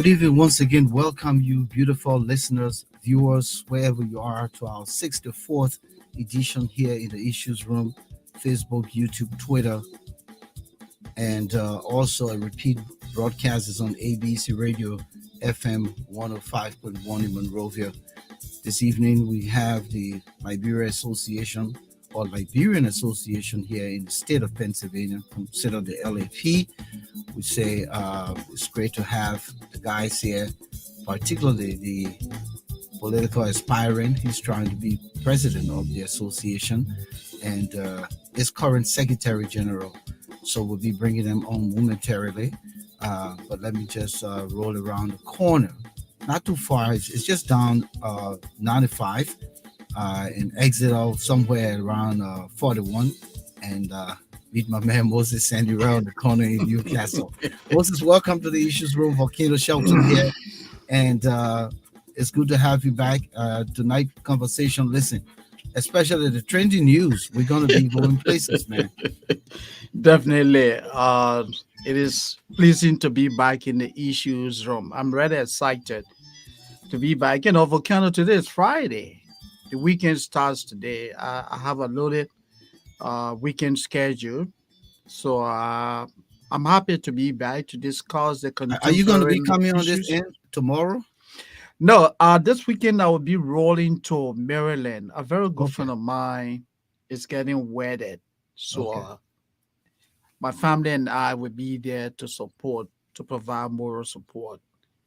Good evening once again. Welcome you, beautiful listeners, viewers, wherever you are, to our 64th edition here in the Issues Room, Facebook, YouTube, Twitter, and also a repeat broadcast is on ABC Radio FM 105.1 in Monrovia. This evening we have the Liberian Association here in the state of Pennsylvania, considered the LAP. We say it's great to have the guys here, particularly the political aspirant. He's trying to be president of the association and his current secretary general. So we'll be bringing them on momentarily. But let me just roll around the corner. Not too far. It's just down 95 and exit out somewhere around 41 and meet my man Moses Sandy around the corner in Newcastle. Moses, welcome to the Issues Room. Volcano Shelton here, and it's good to have you back. Tonight conversation. Listen, especially the trending news. We're gonna be going places, man. Definitely. It is pleasing to be back in the Issues Room. I'm really excited to be back. Volcano, today is Friday. The weekend starts today. I have a loaded weekend schedule. So I'm happy to be back to discuss the Are you going to be contemporary coming on this issues. end tomorrow? No, this weekend I will be rolling to Maryland. A very good Okay. friend of mine is getting wedded. So Okay. my family and I will be there to provide moral support.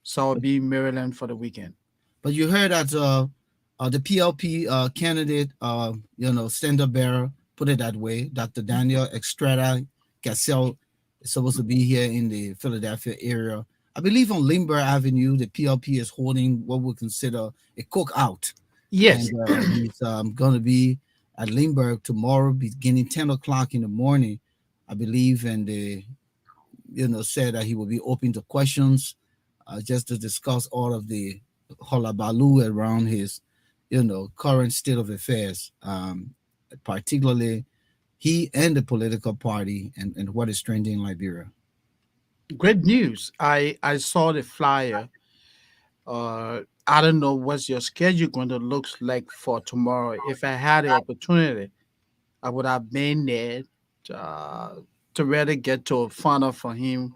So I'll be in Maryland for the weekend. But you heard that the PLP candidate, standard bearer, put it that way, Dr. Daniel Estrada Cassell is supposed to be here in the Philadelphia area. I believe on Limber Avenue, the PLP is holding what we consider a cookout. Yes. And he's going to be at Lindbergh tomorrow, beginning 10 o'clock in the morning, I believe. And they, said that he will be open to questions just to discuss all of the hullabaloo around his, current state of affairs, particularly he and the political party and what is trending in Liberia. Great news. I saw the flyer. I don't know what's your schedule going to look like for tomorrow. If I had the opportunity, I would have been there uh, to really get to find out for him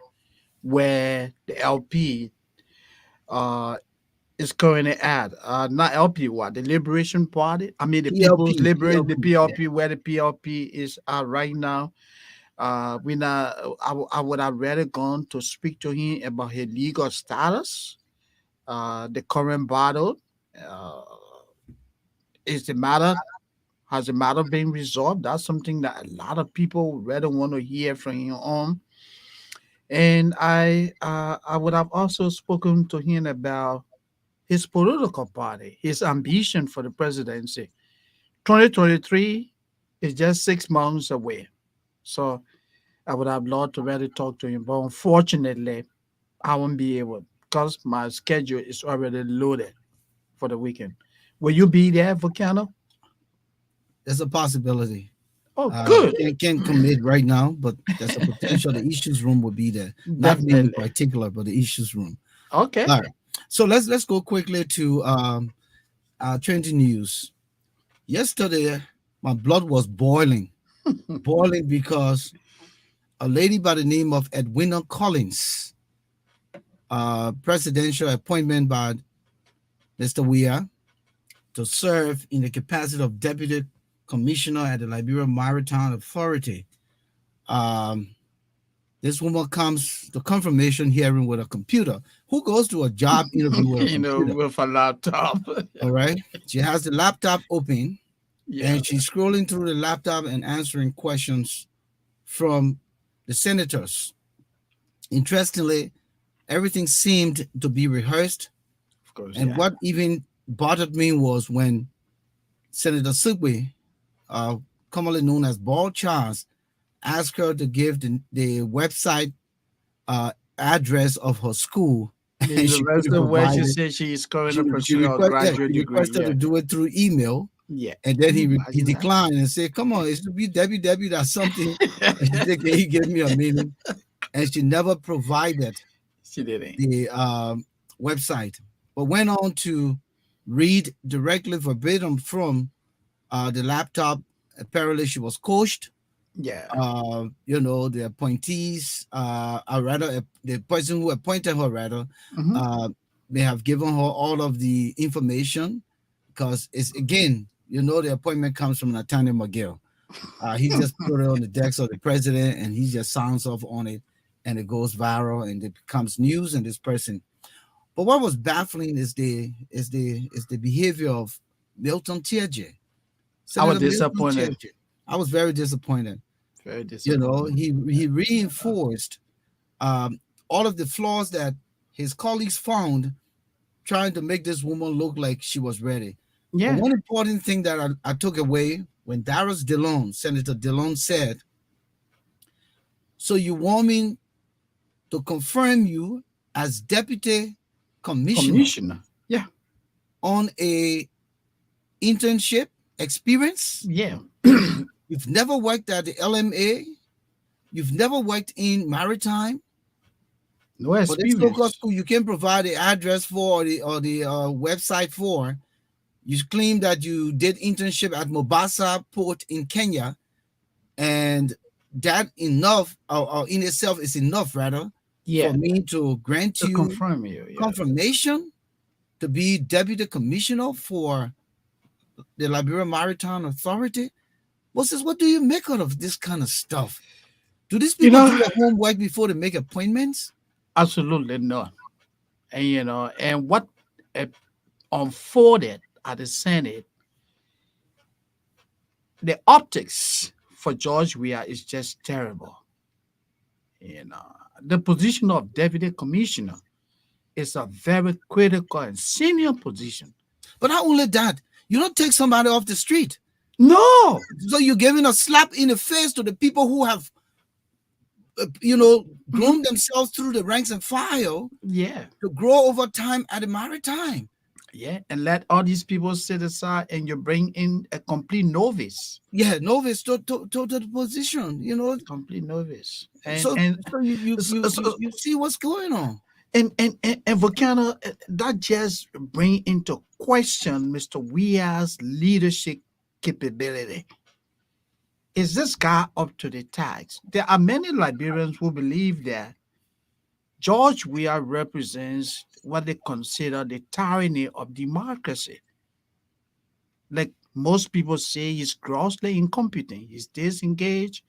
where the LP uh, is currently at. Not LP, what? The Liberation Party? I mean, the People's PLP, Liberation, the PLP, yeah. PLP, where the PLP is at right now. We not. I would have rather gone to speak to him about his legal status, the current battle. Uh, is the matter has the matter been resolved? That's something that a lot of people rather want to hear from him on. And I would have also spoken to him about his political party, his ambition for the presidency. 2023 is just 6 months away. So I would have loved to really talk to him, but unfortunately, I won't be able because my schedule is already loaded for the weekend. Will you be there, Volcano? There's a possibility. Oh, good. Can't commit right now, but there's a potential. The issues room will be there. Not me in Definitely. particular, but the issues room. Okay. All right. So let's go quickly to trending news. Yesterday, my blood was boiling because a lady by the name of Edwina Collins, presidential appointment by Mr. Weah to serve in the capacity of deputy commissioner at the Liberian Maritime Authority. This woman comes to confirmation hearing with a computer. Who goes to a job interview with a computer? With a laptop. All right. She has the laptop open Yeah. and she's scrolling through the laptop and answering questions from the senators. Interestingly, everything seemed to be rehearsed. Of course. And what even bothered me was when Senator Sigwe, commonly known as Bald Charles, asked her to give the website address of her school. The And she university couldn't where provide she it. said she is currently She pursuing a graduate he degree. requested Yeah. to do it through email. Yeah. And then he Imagine that. declined and said, "Come on, it should be Debbie or something." And she said, "Can you give me a meaning?" And she never provided She didn't. the website, but went on to read directly verbatim from the laptop. Apparently, she was coached. Yeah. The appointees, or rather, the person who appointed her, rather, Hmm. uh, may have given her all of the information because it's again, the appointment comes from Nathaniel McGill. He just put it on the decks of the president, and he just sounds off on it, and it goes viral, and it becomes news. And this person. But what was baffling is the behavior of Milton Tiaje, I was Senator Milton disappointed. Tiaje. I was very disappointed. Very disappointed. He reinforced all of the flaws that his colleagues found, trying to make this woman look like she was ready. But Yeah. one important thing that I took away when Darius DeLone, Senator DeLone, said, "So you want me to confirm you as deputy commissioner Commissioner. Yeah. on a internship experience? Yeah. You've never worked at the LMA. You've never worked in maritime. No But this so-called experience. school you can provide the address for or the website for. You claim that you did internship at Mombasa Port in Kenya, and that enough or in itself is enough, rather, Yeah. for me to grant To you confirm you. Yeah. confirmation to be deputy commissioner for the Liberian Maritime Authority. What do you make out of this kind of stuff? Do these You people know, do their homework before they make appointments? absolutely not. And what uh, unfolded at the Senate, the optics for George Weah is just terrible. The position of deputy commissioner is a very critical and senior position. But not only that, you don't take somebody off the street. No. So you're giving a slap in the face to the people who have, grown themselves through the ranks and file Yeah. to grow over time at the maritime. Yeah. And let all these people sit aside and you bring in a complete novice. Yeah, novice to the position, Complete novice. And So, and so you so, so- you see what's going on. and Volcano, that just bring into question Mr. Weah's leadership capability. Is this guy up to the task? There are many Liberians who believe that George Weah represents what they consider the tyranny of democracy. Like most people say, he's grossly incompetent, he's disengaged,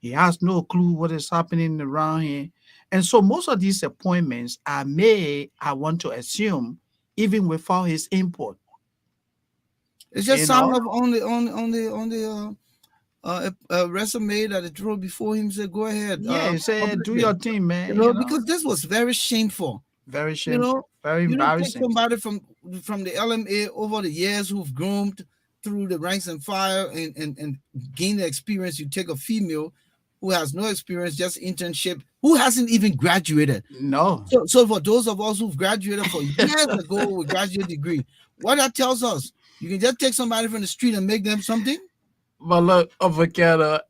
he has no clue what is happening around here. And so most of these appointments are made, I want to assume, even without his input. It's just You sound know? of on the resume that it wrote before him. Said, "Go ahead, Yeah, he said, publish do it." your thing, man. Because this was very shameful. Very You shameful, know, very you don't take embarrassing. somebody from the LMA over the years who've groomed through the ranks and file and gain the experience. You take a female who has no experience, just internship, who hasn't even graduated. No. So for those of us who've graduated for years ago with graduate degree, what that tells us, you can just take somebody from the street and make them something. But look, Volcano,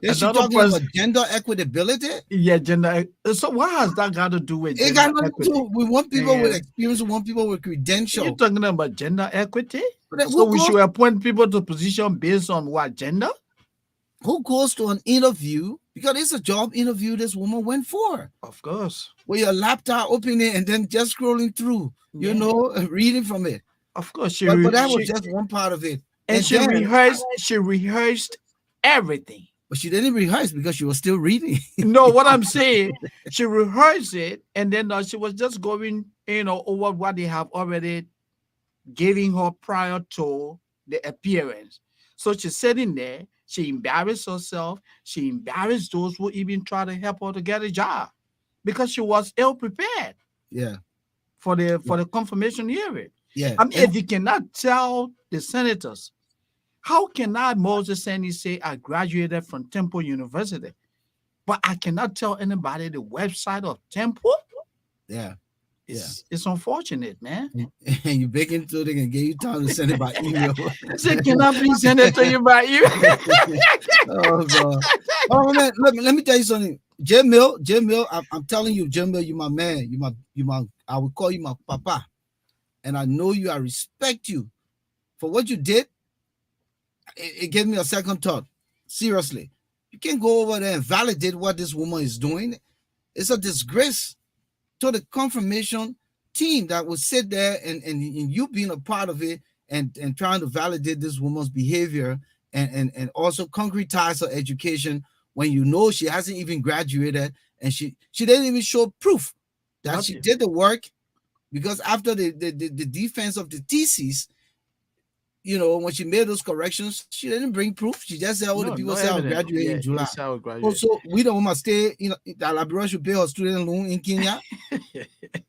Is she another talking person, about gender equitability? yeah, gender. So what has that got to do with It gender got nothing to equity? do. We want people with Yeah. experience. We want people with You're credential. talking about gender equity? But then So we should appoint people to position based on what gender? who goes to an interview, because it's a job interview this woman went for, Of course. with your laptop opening and then just scrolling through, Yeah. reading from it. Of course. But that was just one part of it. and she then- rehearsed everything. But she didn't rehearse because she was still reading. No, what I'm saying, she rehearsed it, and then she was just going, over what they have already given her prior to the appearance. So she's sitting there, she embarrassed herself, she embarrassed those who even try to help her to get a job because she was ill prepared Yeah, for the confirmation hearing. yeah. I mean, if you cannot tell the senators, how can I, Moses Sandy, say I graduated from Temple University, but I cannot tell anybody the website of Temple? Yeah. It's unfortunate, man. And you beg into they can give you time to send it by email. Say, can I please send it to you by email? Oh God. Oh man, let me tell you something. Jamil, I'm telling you, Jamil, you my man. I will call you my papa. And I know you, I respect you. For what you did, it gave me a second thought. Seriously. You can't go over there and validate what this woman is doing. It's a disgrace to the confirmation team that will sit there and you being a part of it and trying to validate this woman's behavior and also concretize her education when you know she hasn't even graduated and she didn't even show proof that she Nothing. did the work, because after the defense of the thesis, when she made those corrections, she didn't bring proof. She just said, "Oh, the No, people no say I'll evidence. graduate Yeah, in July." it's our graduate. Also, we don't want to stay. That Liberia should pay her student loan in Kenya. And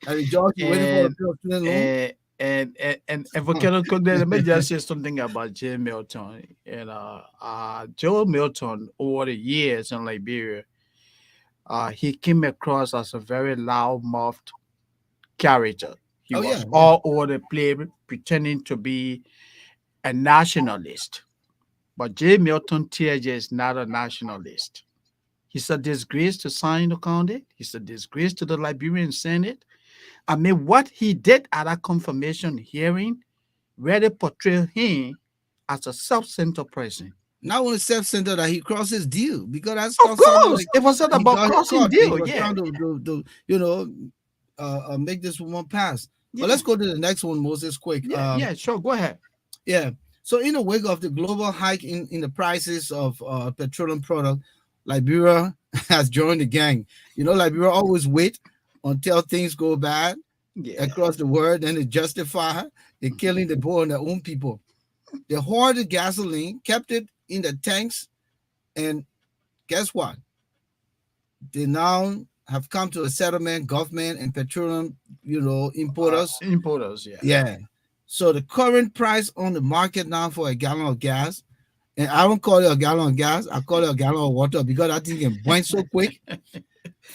the judge is waiting for her to and, pay her student loan. and Volcano, let me just say something about Joe Milton. Joe Milton over the years in Liberia, he came across as a very loud-mouthed character. He Oh yeah, was yeah. all over the place pretending to be a nationalist. But J. Milton TJ is not a nationalist. He's a disgrace to Sign County. He's a disgrace to the Liberian Senate. I mean, what he did at that confirmation hearing really portrayed him as a self-centered person. Not only self-centered that he crossed his deal, because that's Of something course, like it was not he about got his crossing cut and he deal. was Yeah, trying to make this woman pass. But yeah, let's go to the next one, Moses, quick. yeah. Sure, go ahead. Yeah. So in the wake of the global hike in the prices of petroleum product, Liberia has joined the gang. Liberia always wait until things go bad Yeah, across the world, and they justify the killing the poor and their own people. They hoarded gasoline, kept it in the tanks, and guess what? They now have come to a settlement, government and petroleum, importers. importers. Yeah. Yeah. So the current price on the market now for a gallon of gas, and I don't call it a gallon of gas, I call it a gallon of water because that thing can boil so quick.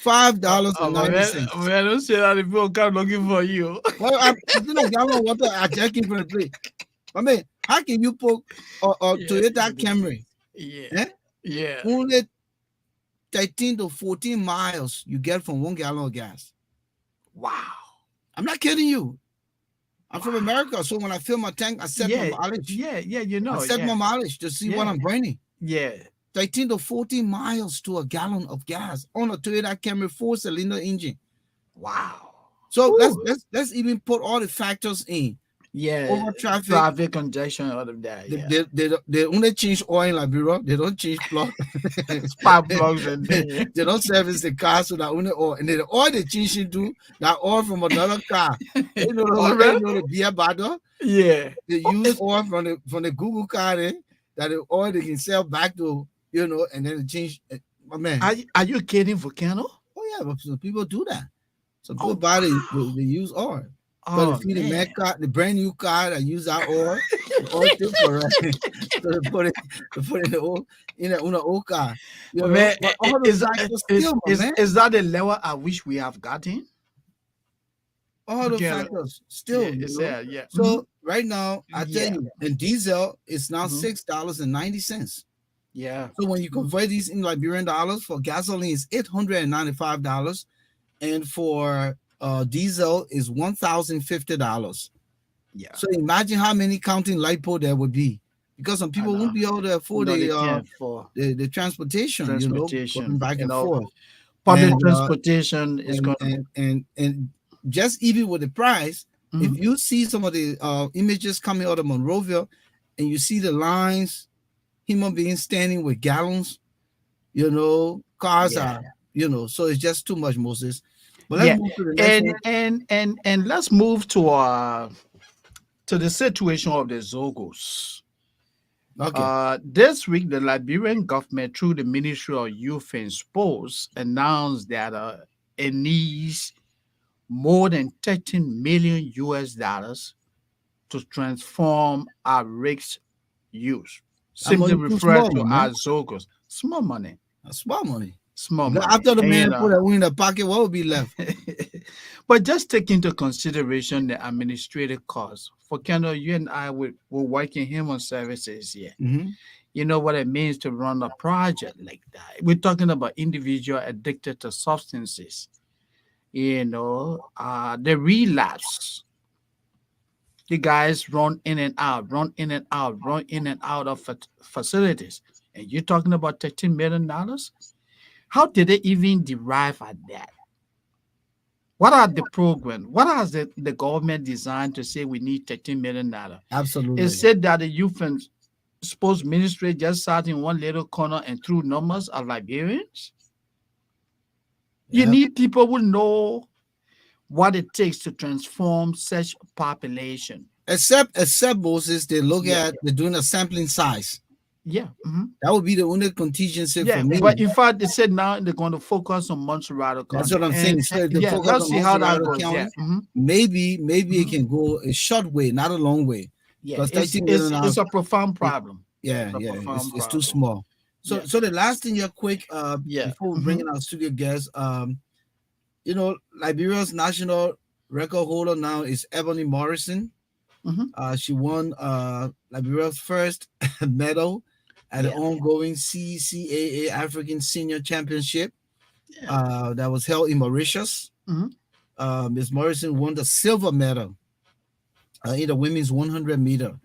$5 and But 90 cents. man, don't say that if people come looking for you. Well, I'm doing a gallon of water. I check it from the plate. I mean, how can you put a Yeah, Toyota Camry? yeah, Eh? yeah. Only 13 to 14 miles you get from 1 gallon of gas. Wow. I'm not kidding you. I'm from America, so when I fill my tank, I set my Yeah, mileage. yeah, yeah. I set my mileage to see what Yeah. I'm burning. Yeah. 13 to 14 miles to a gallon of gas on a Toyota Camry 4-cylinder engine. Wow. So Ooh. let's even put all the factors in. Yeah. Over traffic Congestion, all of that. Yeah. They only change oil in Liberia. They don't change plug. Spark plugs and they don't service the car, so that only oil. And then the oil they change into that oil from another car. The beer bottle. Yeah. They use oil from the Google car there, that the oil they can sell back to, and then they change. My man. Are you kidding, Volcano? Oh yeah, but some people do that. Some people Oh, buy wow. they use oil. Oh, But if you man. the brand new car that use that oil, the oil still correct. So they put it in the old car. Man, But all the factors still, my man. is that the level at which we have gotten? All the Yeah. factors still. Yeah, yeah. So right now, I tell Yeah. you, and diesel is now Mhm. $6.90. Yeah. So when you convert these in Liberian dollars, for gasoline is $895, and for diesel is $1,050. Yeah. So imagine how many counting lipo there would be, because some people won't be able to afford No, they can't for the transportation, transportation. going back and forth. Public And, transportation is going and just even with the price, if you see some of the images coming out of Monrovia, and you see the lines, human beings standing with gallons, cars are, so it's just too much, Moses. But let's move to the next one. and let's move to the situation of the Zogos. Okay. This week, the Liberian government, through the Ministry of Youth and Sports, announced that it needs more than 13 million US dollars to transform our rigs youth. Simply referred to as Zogos. Small money. Small money. Small money. After the man put that in the pocket, what would be left? But just take into consideration the administrative costs. For Kendall, you and I were working human services here. Mm-hmm. You know what it means to run a project like that. We're talking about individual addicted to substances. The relapse. The guys run in and out, run in and out, run in and out of facilities. And you're talking about $13 million? How did they even derive at that? What are the program? What has the government designed to say we need $13 million? It Absolutely. said that the youth and sports ministry just sat in one little corner and threw numbers at Liberians. You Yeah. need people who know what it takes to transform such population. Except Moses, they look Yeah, at they're doing a sampling size. yeah. That would be the only contingency for Yeah, me. but in fact, they said now they're going to focus on Montserrat That's County, what I'm saying. So if they yeah, focus let's on see how that Monterey goes. Yeah, County, maybe it can go a short way, not a long way. yeah, Because it's 13 it's million it's dollars, a profound it, problem. Yeah, yeah, it's a yeah, profound it's too problem. small. So Yeah, so the last thing here, quick, yeah, before we bring in our studio guest, Liberia's national record holder now is Ebony Morrison. hmm She won Liberia's first medal at the yeah, ongoing CCAA African Senior Championship yeah. that was held in Mauritius. hmm Ms. Morrison won the silver medal in the women's 100-meter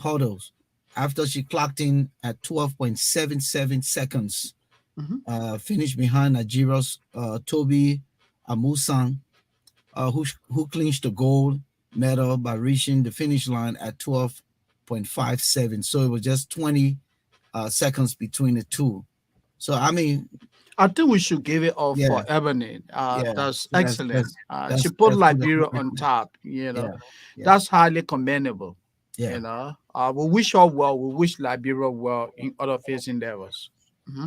hurdles after she clocked in at 12.77 seconds, hmm finished behind Nigeria's Toby Amusan, who clinched the gold medal by reaching the finish line at 12.57. So it was just 20 seconds between the two. So, I mean, I think we should give it all yeah, for Ebony. yeah, That's that's excellent. that's She that's put that's good. Liberia on top. Yeah, yeah, That's highly commendable. yeah. We wish her well. We wish Liberia well in other phase endeavors. hmm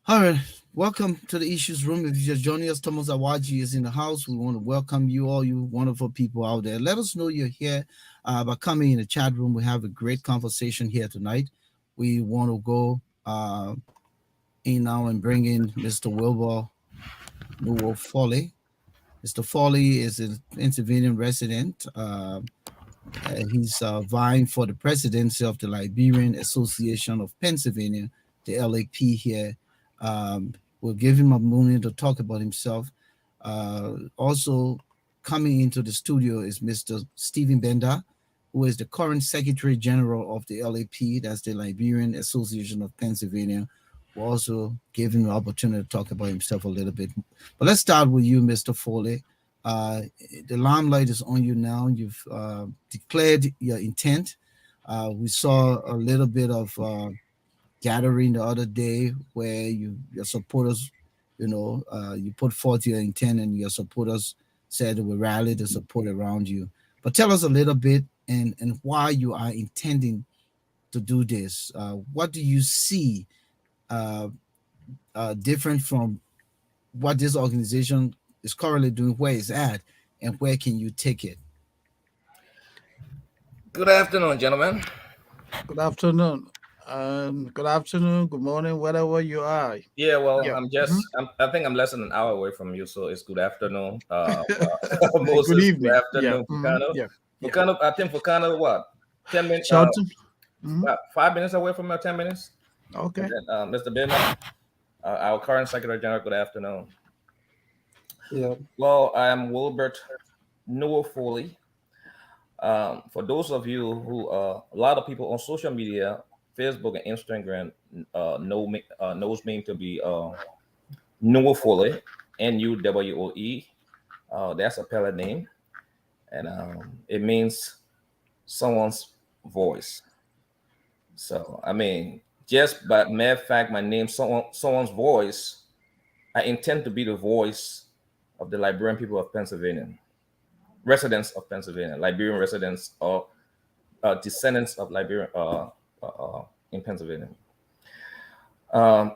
All right. Welcome to the Issues Room. If you're just joining us, Thomas Awaji is in the house. We want to welcome you, all you wonderful people out there. Let us know you're here by coming in the chat room. We have a great conversation here tonight. We want to go in now and bring in Mr. Wilbur Nuwoe Foley. Mr. Foley is a Pennsylvania resident. He's vying for the presidency of the Liberian Association of Pennsylvania, the LAP here. We'll give him a moment to talk about himself. Also, coming into the studio is Mr. Stephen Binda, who is the current Secretary General of the LAP, that's the Liberian Association of Pennsylvania. We'll also give him the opportunity to talk about himself a little bit. But let's start with you, Mr. Foley. Uh, the limelight is on you now. You've declared your intent. We saw a little bit of gathering the other day where your supporters, you put forth your intent and your supporters said they will rally the support around you. But tell us a little bit and why you are intending to do this. What do you see uh, different from what this organization is currently doing, where it's at, and where can you take it? Good afternoon, gentlemen. Good afternoon. Good afternoon. Good morning, wherever you are. Yeah, well, Yeah. I think I'm less than an hour away from you, so it's good afternoon. Good Moses, good evening. Yeah. afternoon, Volcano. Yeah. Yeah. Volcano, I think Volcano, what, 10 minutes, Shelton. hmm 5 minutes away from 10 minutes? And Okay. then Mr. Binda, our current Secretary General, good afternoon. Yeah, Well, I'm Wilbert Nuwoe Foley. For those of you who, a lot of people on social media, Facebook and Instagram, knows me to be Nuwoe Foley, Nuwoe. That's a pellet name, and it means someone's voice. So I mean, just by matter of fact, my name, someone's voice. I intend to be the voice of the Liberian people of Pennsylvania, residents of Pennsylvania, Liberian residents or descendants of Liberia in Pennsylvania. Um,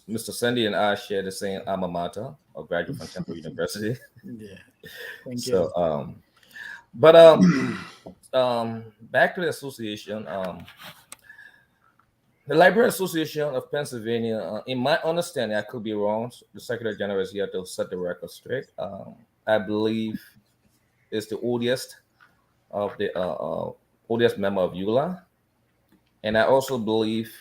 Mr. Sandy and I share the same alma mater, a graduate from Temple University. Yeah. Thank you. So, but back to the association. The Liberian Association of Pennsylvania, in my understanding, I could be wrong. The Secretary General is here to set the record straight. I believe it's the oldest of the oldest member of EULA, and I also believe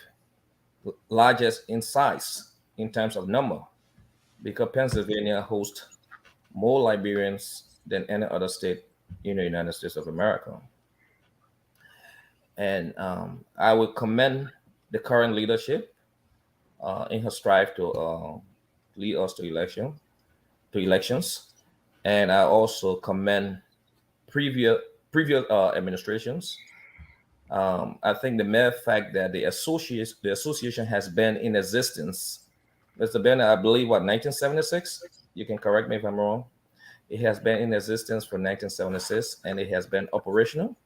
largest in size in terms of number, because Pennsylvania hosts more Liberians than any other state in the United States of America. And I would commend the current leadership in her strive to lead us to elections, and I also commend previous previous administrations. I think the mere fact that the association has been in existence, Mr. Bennett, I believe what 1976. You can correct me if I'm wrong. It has been in existence for 1976, and it has been operational.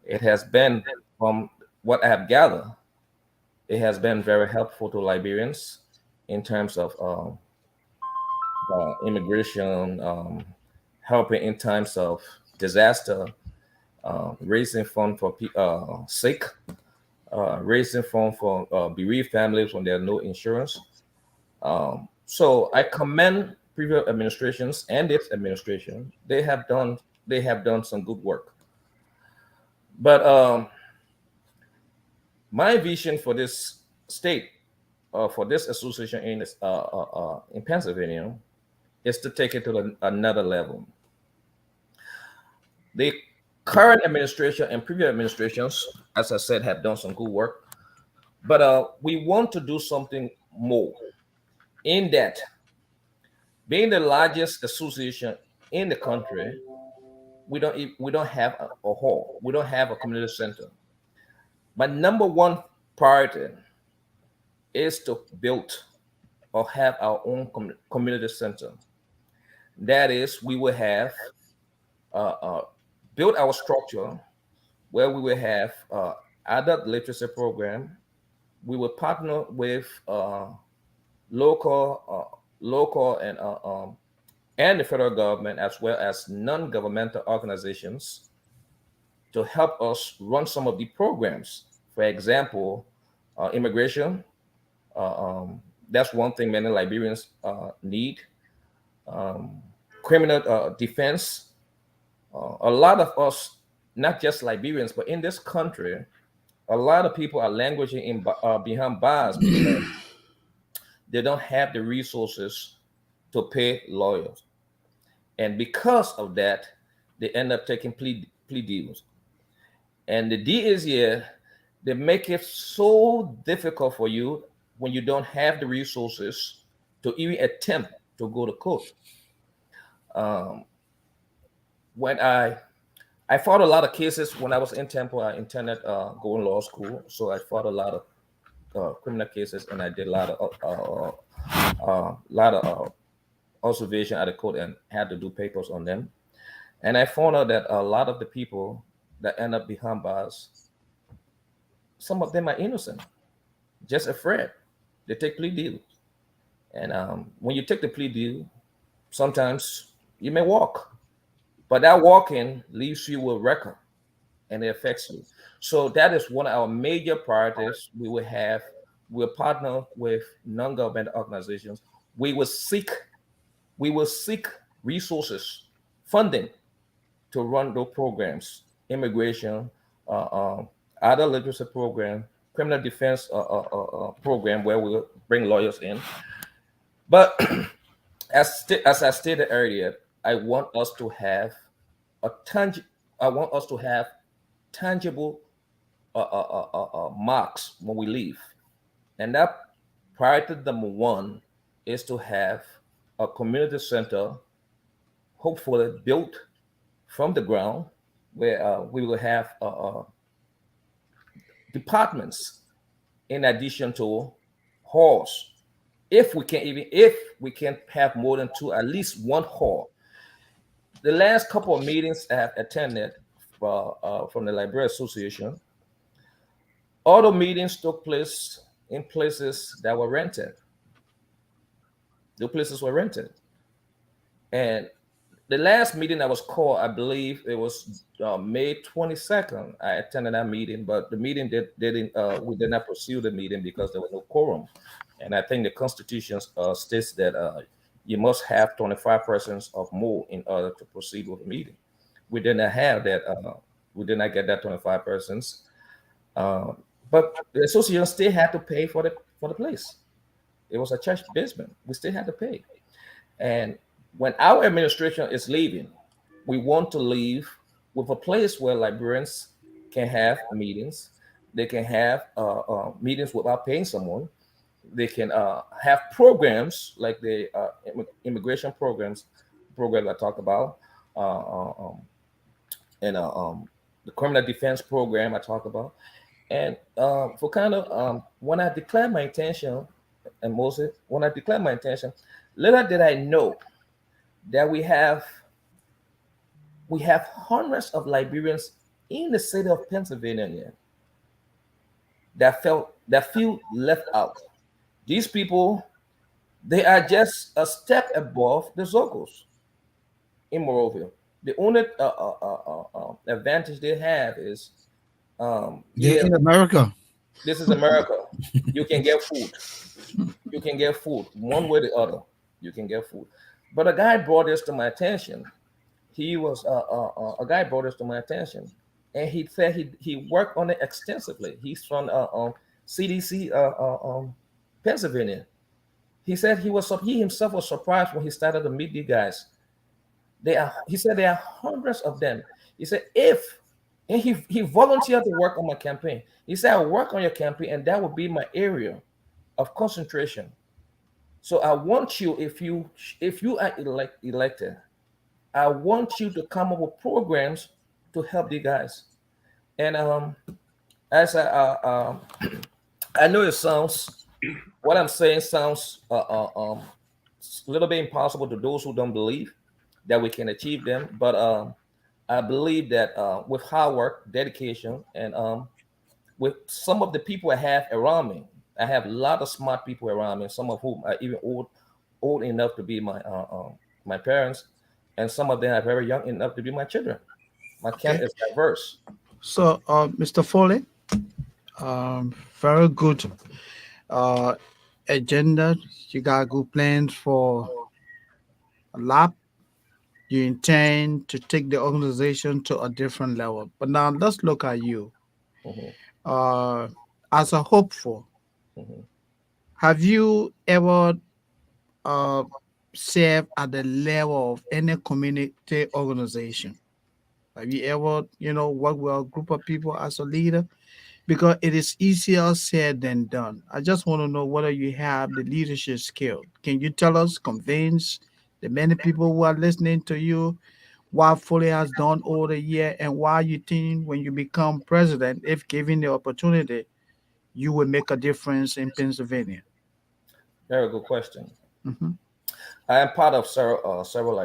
It has been, from what I have gathered, it has been very helpful to Liberians in terms of immigration, helping in times of disaster, raising funds for sick, raising funds for bereaved families when there are no insurance. So I commend previous administrations and this administration. They have done some good work. But my vision for this state, for this association in Pennsylvania, is to take it to another level. The current administration and previous administrations, as I said, have done some good work, but we want to do something more. In that, being the largest association in the country, we don't have a hall, we don't have a community center. My number one priority is to build or have our own community center. That is, we will have uh, uh, build our structure where we will have adult literacy program. We will partner with local and the federal government, as well as non-governmental organizations, to help us run some of the programs. For example, immigration. That's one thing many Liberians need. Um, Criminal defense. A lot of us, not just Liberians, but in this country, a lot of people are languishing behind bars because they don't have the resources to pay lawyers, and because of that, they end up taking plea deals. And the D is here. They make it so difficult for you when you don't have the resources to even attempt to go to court. Um, when I fought a lot of cases when I was in Temple. I intended going law school, so I fought a lot of criminal cases, and I did a lot of observation at the court and had to do papers on them. And I found out that a lot of the people that end up behind bars, some of them are innocent, just afraid. They take plea deals, and when you take the plea deal, sometimes you may walk, but that walking leaves you with record, and it affects you. So that is one of our major priorities. We'll partner with non-government organizations. We will seek we will seek resources, funding to run those programs, immigration, other literacy program, criminal defense program where we'll bring lawyers in. But as I stated earlier, I want us to have I want us to have tangible marks when we leave, and that priority number one is to have a community center, hopefully built from the ground, where we will have departments in addition to halls. If we can have more than two, at least one hall. The last couple of meetings I have attended from the Liberian Association, all the meetings took place in places that were rented. The places were rented. And the last meeting that was called, I believe it was May 22nd. I attended that meeting, but the meeting didn't. We did not pursue the meeting because there was no quorum. And I think the Constitution states that you must have 25 persons or more in order to proceed with the meeting. We did not have that We did not get that 25 persons. But the association still had to pay for the place. It was a church basement. We still had to pay. And when our administration is leaving, we want to leave with a place where Liberians can have meetings. They can have meetings without paying someone. They can have programs like the immigration program I talked about, uh, uh, um, and the criminal defense program I talked about. And for kind of when I declared my intention, and Moses, when I declared my intention, little did I know that we have hundreds of Liberians in the state of Pennsylvania that feel left out. These people, they are just a step above the Zocos in Monrovia. The only advantage they have is, They're yeah, in America. this is America. You can get food. You can get food one way or the other. You can get food. But a guy brought this to my attention. He was a guy brought this to my attention, and he said he worked on it extensively. He's from CDC, Pennsylvania. He said he himself was surprised when he started to meet these guys. He said there are hundreds of them. He said and he volunteered to work on my campaign. He said, "I'll work on your campaign, and that would be my area of concentration. So I want you, if you are elected, I want you to come up with programs to help the guys." And as I know it sounds, what I'm saying sounds a little bit impossible to those who don't believe that we can achieve them. But I believe that with hard work, dedication, and with some of the people I have around me, I have a lot of smart people around me. Some of whom are even old enough to be my parents, and some of them are very young enough to be my children. My camp Okay. is diverse. So, Mr. Foley, very good uh, agenda. You got good plans for a lot. You intend to take the organization to a different level. But now let's look at you. Mhm, Uh, as a hopeful, mhm. have you ever uh, served at the level of any community organization? Have you ever, worked with a group of people as a leader? Because it is easier said than done. I just want to know whether you have the leadership skill. Can you tell us, convince the many people who are listening to you what Foley has done over the year and why you think when you become president, if given the opportunity, you will make a difference in Pennsylvania? Very good question. Mhm. I am part of several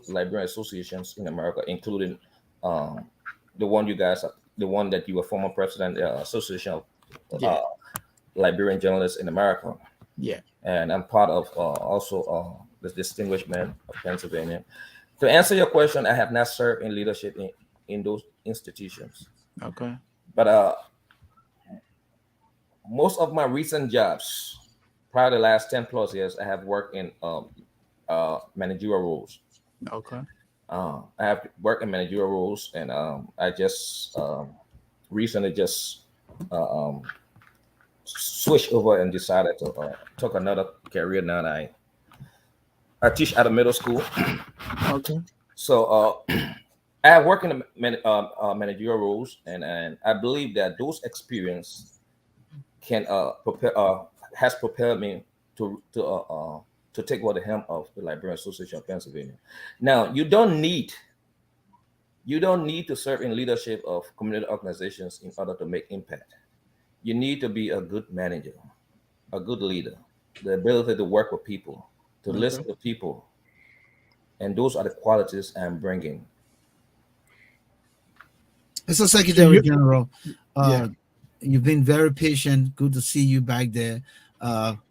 Liberian associations in America, including um, the one you guys, the one that you were former president, Association of Yeah, uh, Liberian Journalists in America, yeah. and I'm part of also the Distinguished Men of Pennsylvania. To answer your question, I have not served in leadership in those institutions, Okay. but most of my recent jobs, prior to the last 10 plus years, I have worked in managerial roles. Okay. I have worked in managerial roles, and I just recently just uh, um, switched over and decided to took another career. Now I teach at a middle school, Okay. so I work in the managerial roles, and I believe that those experience can prepare has prepared me to take over the helm of the Liberian Association of Pennsylvania. Now you don't need to serve in leadership of community organizations in order to make impact. You need to be a good manager, a good leader, the ability to work with people, to Okay. listen to people, and those are the qualities I'm bringing. Mr. So Secretary you, General, yeah. you've been very patient. Good to see you back there.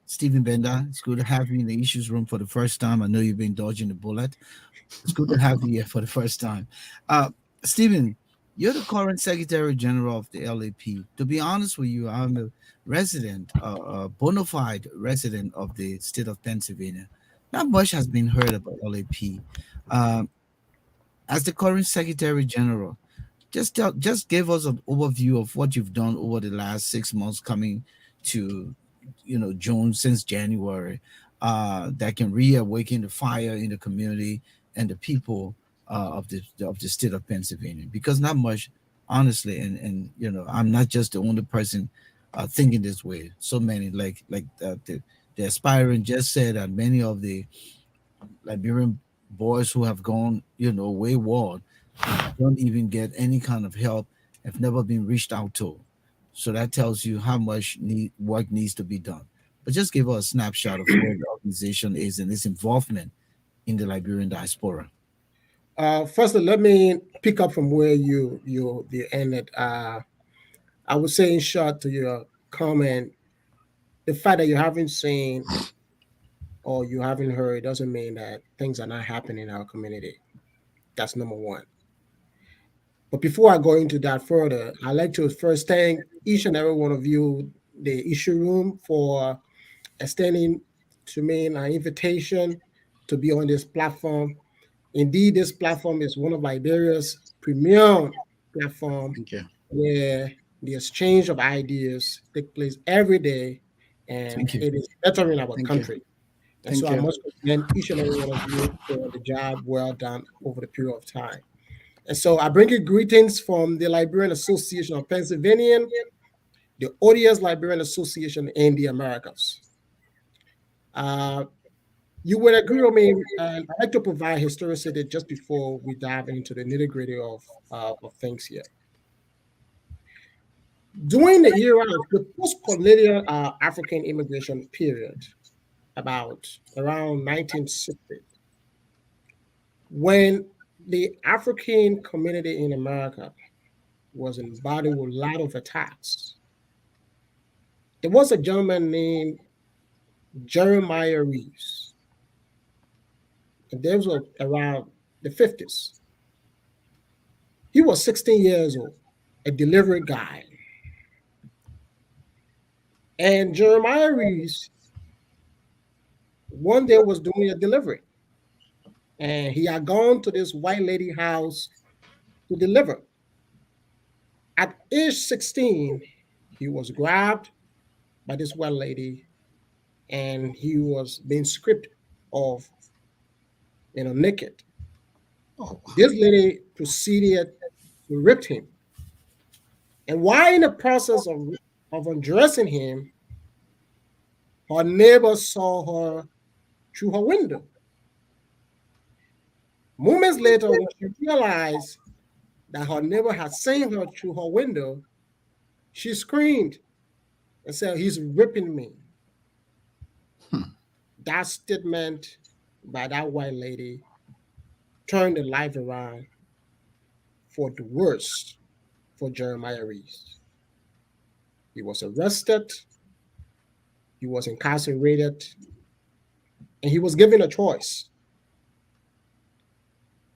Stephen Benda, it's good to have you in the issues room for the first time. I know you've been dodging the bullet. It's good to have you here for the first time. Uh, Stephen, you're the current Secretary General of the LAP. To be honest with you, I'm a resident, a bona fide resident of the state of Pennsylvania. Not much has been heard about LAP. Um, as the current Secretary General, just give us an overview of what you've done over the last 6 months coming to, June, since January, that can reawaken the fire in the community and the people of the state of Pennsylvania. Because not much, honestly, and I'm not just the only person thinking this way. So many, the aspirant just said that many of the Liberian boys who have gone, wayward, don't even get any kind of help, have never been reached out to. So that tells you how much work needs to be done. But just give us a snapshot of where the organization is and its involvement in the Liberian diaspora. Firstly, let me pick up from where you ended. I would say in short to your comment, the fact that you haven't seen or you haven't heard doesn't mean that things are not happening in our community. That's number one. But before I go into that further, I'd like to first thank each and every one of you, the issue room, for extending to me an invitation to be on this platform. Indeed, this platform is one of Liberia's premier platform Thank you. where the exchange of ideas take place every day, and Thank you. it is bettering our Thank you. country. And so Thank I you. must commend each and every one of you for the job well done over the period of time. And so I bring you greetings from the Liberian Association of Pennsylvania, the odious Liberian Association in the Americas. Uh, you would agree with me, and I'd like to provide historicity just before we dive into the nitty gritty of things here. During the era of the post-colonial African immigration period, about around 1960, when the African community in America was embodied with a lot of attacks, there was a gentleman named Jeremiah Reeves, and those were around the 50s. He was 16 years old, a delivery guy. And Jeremiah Reeves one day was doing a delivery, and he had gone to this white lady house to deliver. At age 16, he was grabbed by this white lady, and he was being stripped of, naked. Oh, This lady proceeded to rape him. And while in the process of undressing him, her neighbor saw her through her window. Moments later, when she realized that her neighbor had seen her through her window, she screamed and said, "He's raping me." That statement by that white lady turned the life around for the worse for Jeremiah Reeves. He was arrested, he was incarcerated, and he was given a choice.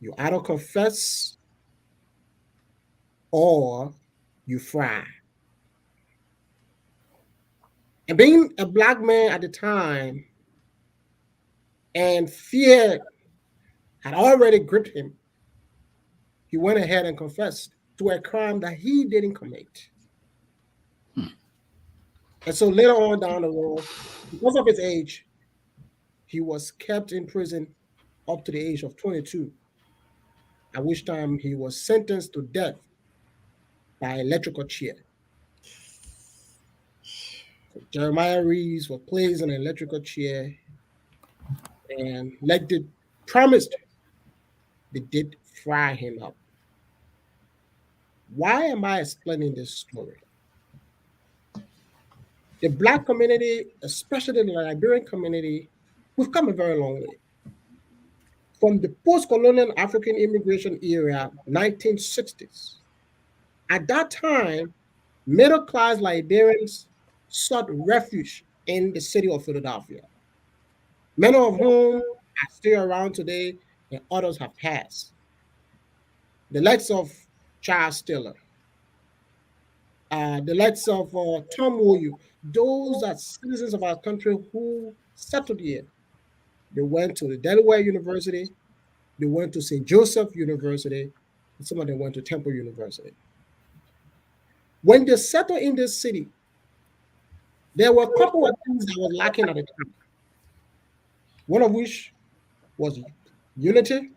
You either confess or you fry. And being a black man at the time, and fear had already gripped him, he went ahead and confessed to a crime that he didn't commit. And so later on down the road, because of his age, he was kept in prison up to the age of 22, at which time he was sentenced to death by electrical chair. So Jeremiah Reeves was placed in an electrical chair, and like they promised, they did fry him up. Why am I explaining this story? The black community, especially the Liberian community, we've come a very long way. From the post-colonial African immigration era, 1960s. At that time, middle-class Liberians sought refuge in the city of Philadelphia, many of whom are still around today and others have passed. The likes of Charles Stiller, the likes of Tom Woyu, those are citizens of our country who settled here. They went to the Delaware University, they went to St. Joseph University, Some of them went to Temple University. When they settled in this city, there were a couple of things that were lacking at the time. One of which was unity,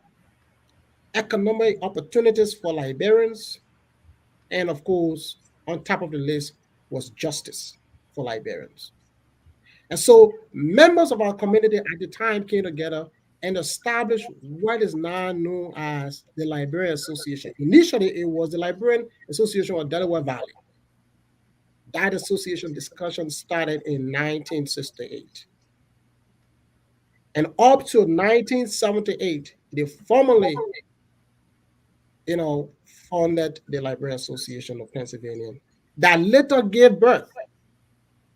economic opportunities for Liberians, and of course, on top of the list was justice for Liberians. And so members of our community at the time came together and established what is now known as the Liberian Association. Initially, it was the Liberian Association of Delaware Valley. That association discussion started in 1968. And up to 1978, they formally, founded the Liberian Association of Pennsylvania that later gave birth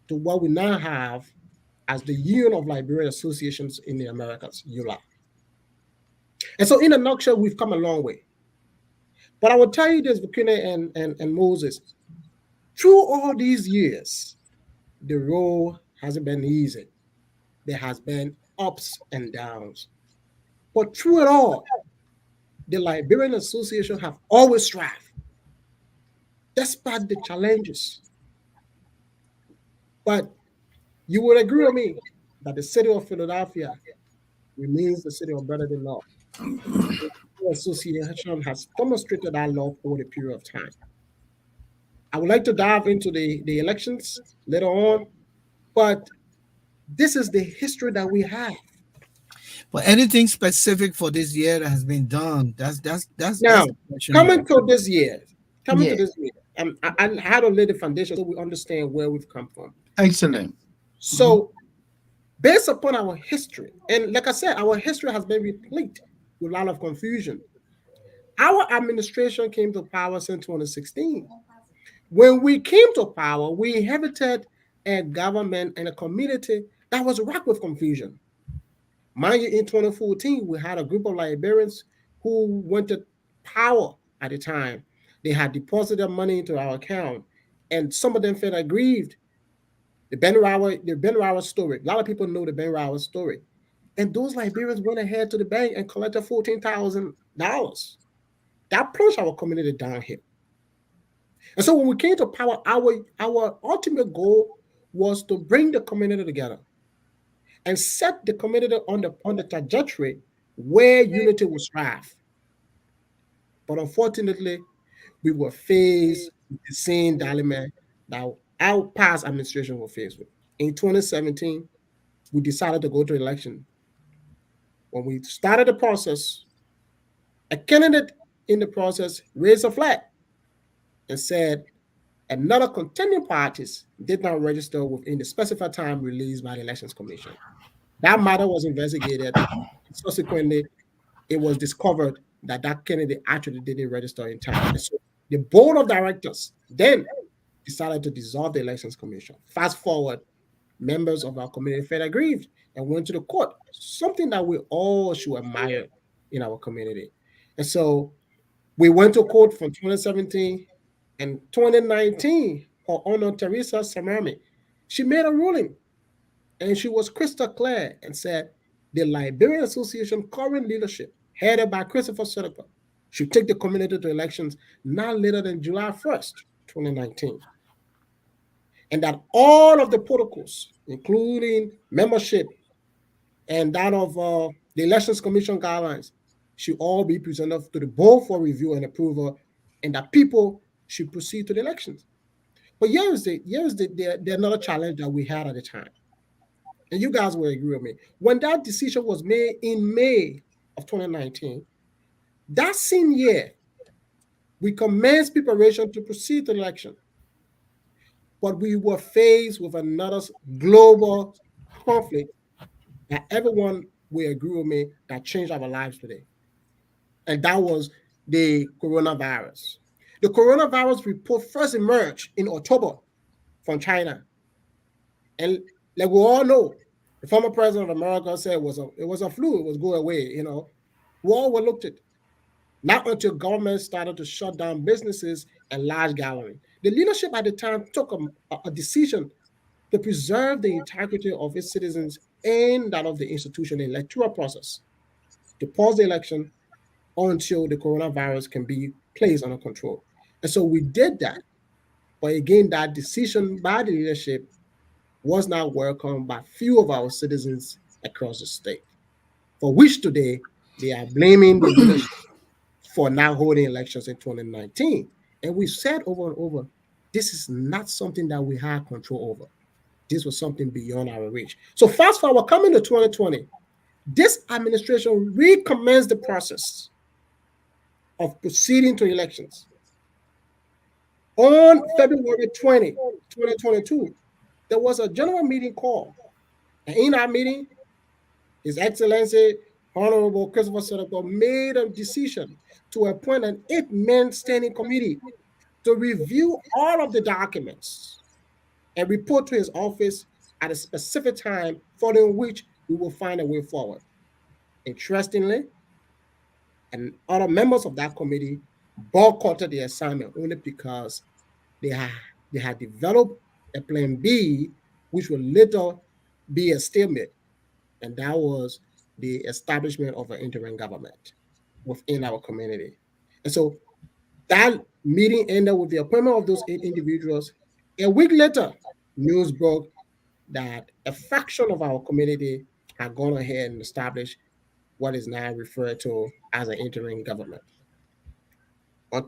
to what we now have as the Union of Liberian Associations in the Americas, ULA. And so in a nutshell, we've come a long way. But I will tell you this, Volcano and Moses, through all these years, the road hasn't been easy. There has been ups and downs. But through it all, the Liberian Association have always thrived, despite the challenges. But you would agree with me that the city of Philadelphia remains the city of brotherly love. The association has demonstrated that love over the period of time. I would like to dive into the elections later on, but this is the history that we have. But anything specific for this year that has been done? That's Now, the question coming here. to this year, Yeah. I had to lay the foundation so we understand where we've come from. Excellent. So, based upon our history, and like I said, our history has been replete with a lot of confusion. Our administration came to power since 2016. When we came to power, we inherited a government and a community that was racked with confusion. Mind you, in 2014, we had a group of Liberians who wanted power at the time. They had deposited money into our account, and some of them felt aggrieved. The Ben Rawa story. A lot of people know the Ben Rawa story. And those Liberians went ahead to the bank and collected $14,000. That plunged our community downhill. And so when we came to power, our ultimate goal was to bring the community together and set the community on the trajectory where unity will strive. But unfortunately, we were faced with the same dilemma that our past administration were faced with. In 2017, we decided to go to election. When we started the process, a candidate in the process raised a flag and said another contending parties did not register within the specified time released by the Elections Commission. That matter was investigated. Subsequently, it was discovered that that candidate actually didn't register in time. And so the board of directors then decided to dissolve the Elections Commission. Fast forward, members of our community felt aggrieved and went to the court, something that we all should admire in our community. And so we went to court from 2017 and 2019. Her Honor Teresa Samami, she made a ruling, and she was crystal clear and said the Liberian Association current leadership, headed by Christopher Seneca, should take the community to elections not later than July 1st, 2019. And that all of the protocols, including membership and that of the Elections Commission guidelines, should all be presented to the board for review and approval, and that people should proceed to the elections. But here's the another challenge that we had at the time. And you guys will agree with me. When that decision was made in May of 2019, that same year, we commenced preparation to proceed to the election. But we were faced with another global conflict that everyone will agree with me that changed our lives today. And that was the coronavirus. The coronavirus report first emerged in October from China. And like we all know, the former president of America said it was a flu, it was going away, We all overlooked it. Not until government started to shut down businesses and large gatherings. The leadership at the time took a decision to preserve the integrity of its citizens and that of the institution, the electoral process, to pause the election until the coronavirus can be placed under control. And so we did that. But again, that decision by the leadership was not welcomed by few of our citizens across the state, for which today they are blaming the leadership for not holding elections in 2019. And we've said over and over, this is not something that we had control over. This was something beyond our reach. So fast forward, coming to 2020, this administration recommenced the process of proceeding to elections. On February 20, 2022, there was a general meeting called. And in that meeting, His Excellency Honorable Christopher Senator made a decision to appoint an 8-man standing committee to review all of the documents and report to his office at a specific time, following which we will find a way forward. Interestingly, and other members of that committee boycotted the assignment only because they had developed a plan B, which will later be a stalemate, and that was the establishment of an interim government within our community. And so that meeting ended with the appointment of those 8 individuals. A week later, news broke that a fraction of our community had gone ahead and established what is now referred to as an interim government. On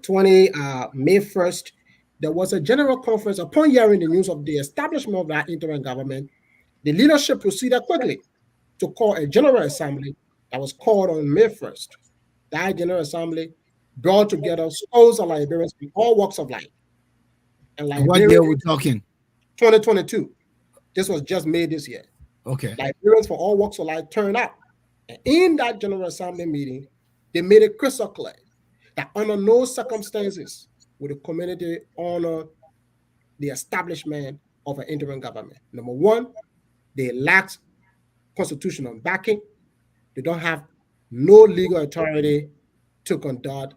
May 1st, there was a general conference. Upon hearing the news of the establishment of that interim government, the leadership proceeded quickly to call a general assembly that was called on May 1st. That general assembly brought together scores of Liberians from all walks of life. And What year are we talking? 2022. This was just made this year. Okay. Liberians from all walks of life turned out. And in that general assembly meeting, they made it crystal clear that under no circumstances would the community honor the establishment of an interim government. Number one, they lack constitutional backing. They don't have no legal authority to conduct,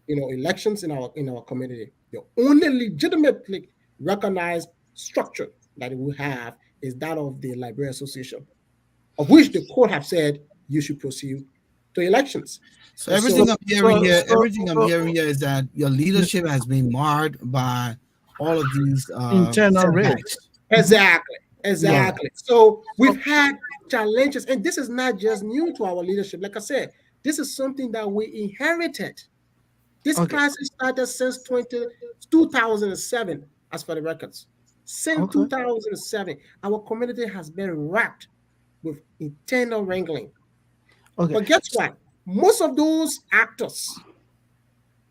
elections in our community. The only legitimately recognized structure that we have is that of the Liberian Association, of which the court have said you should proceed to elections. So everything I'm hearing here is that your leadership has been marred by all of these internal setbacks. Exactly. Yeah. So we've had challenges, and this is not just new to our leadership. Like I said, this is something that we inherited. This crisis started since 2007, as for the records. Since 2007, our community has been wrapped with internal wrangling. But guess what? Most of those actors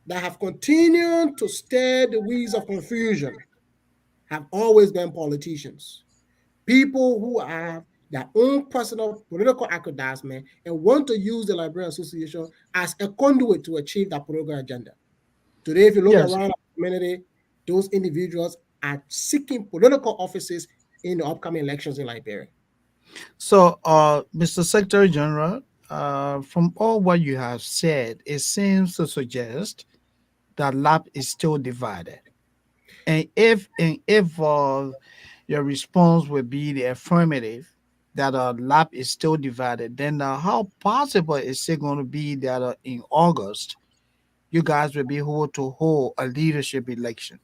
that have continued to stir the wheels of confusion have always been politicians. People who have their own personal political aggrandizement and want to use the Liberian Association as a conduit to achieve that political agenda. Today, if you look around our community, those individuals are seeking political offices in the upcoming elections in Liberia. So, Mr. Secretary General, from all what you have said, it seems to suggest that LAP is still divided. And if your response would be the affirmative, that LAP is still divided, then how possible is it going to be that in August you guys will be able to hold a leadership election?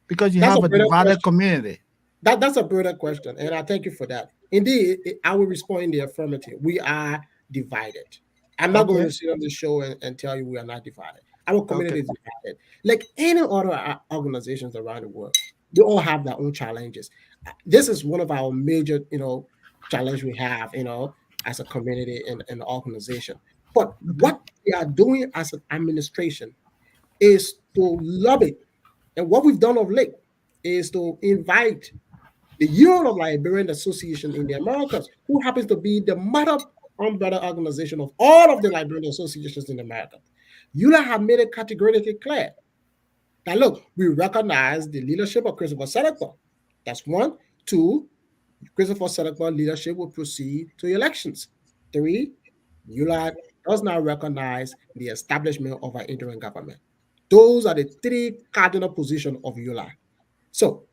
Because you have a divided community. That's a broader question, and I thank you for that. Indeed, I will respond in the affirmative. We are divided. I'm not going to sit on the show and tell you we are not divided. Our community is divided. Like any other organizations around the world, they all have their own challenges. This is one of our major, challenge we have, as a community and an organization. But what we are doing as an administration is to lobby. And what we've done of late is to invite the Union of Liberian Association in the Americas, who happens to be the mother umbrella organization of all of the Liberian associations in America. ULA have made it categorically clear that, look, we recognize the leadership of Christopher Senator. That's one. Two, Christopher Senator leadership will proceed to elections. Three, ULA does not recognize the establishment of an interim government. Those are the 3 cardinal positions of ULA. So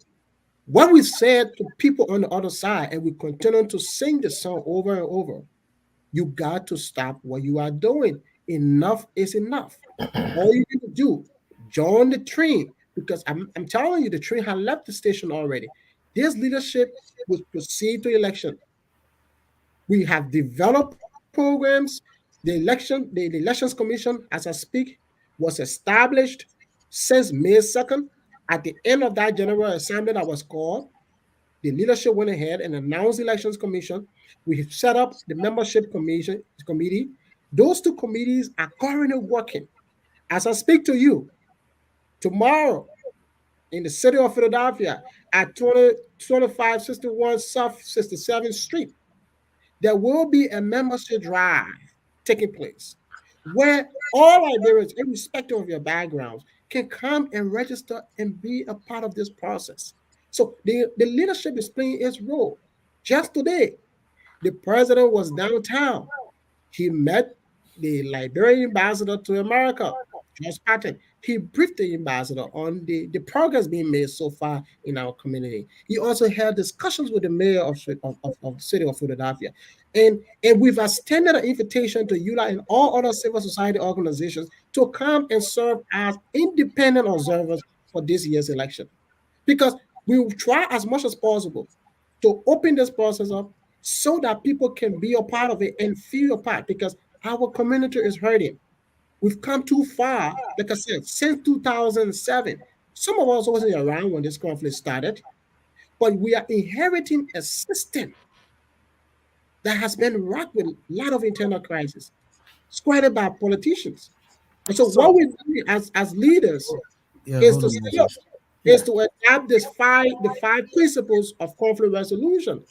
what we said to people on the other side, and we continue to sing the song over and over, you got to stop what you are doing. enough is enough. All you need to do, join the train, because I'm telling you, the train has left the station already. This leadership will proceed to election. We have developed programs. The elections commission, as I speak, was established since May 2nd. At the end of that general assembly that was called, the leadership went ahead and announced the elections commission. We set up the membership committee. Those two committees are currently working. As I speak to you, tomorrow in the city of Philadelphia at 2561 South 67th Street, there will be a membership drive taking place where all Liberians, irrespective of your backgrounds, can come and register and be a part of this process. So the leadership is playing its role. Just today, the president was downtown. He met the Liberian ambassador to America, George Patton. He briefed the ambassador on the progress being made so far in our community. He also had discussions with the mayor of the city of Philadelphia. And we've extended an invitation to ULA and all other civil society organizations to come and serve as independent observers for this year's election. Because we will try as much as possible to open this process up so that people can be a part of it and feel a part, because our community is hurting. We've come too far, like I said, since 2007. Some of us wasn't around when this conflict started, but we are inheriting a system that has been rocked with a lot of internal crisis, squared by politicians. And so what So we do as leaders Yeah, is hold to on, say, Moses. is yeah. to adapt the five principles of conflict resolution.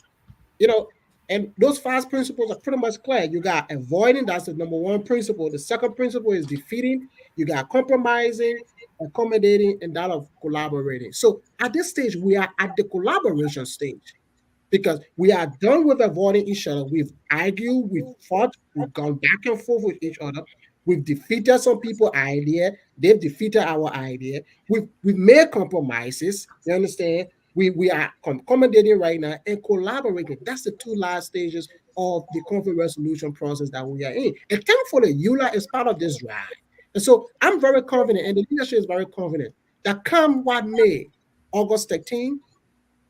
You know, and those five principles are pretty much clear. You got avoiding, that's the number one principle. The second principle is defeating. You got compromising, accommodating, and that of collaborating. So at this stage, we are at the collaboration stage, because we are done with avoiding each other. We've argued, we've fought, we've gone back and forth with each other. We've defeated some people's idea. They've defeated our idea. We've made compromises. You understand? We are accommodating right now and collaborating. That's the two last stages of the conflict resolution process that we are in. And thankfully, EULA is part of this ride. And so I'm very confident, and the leadership is very confident that come what may, August 13th,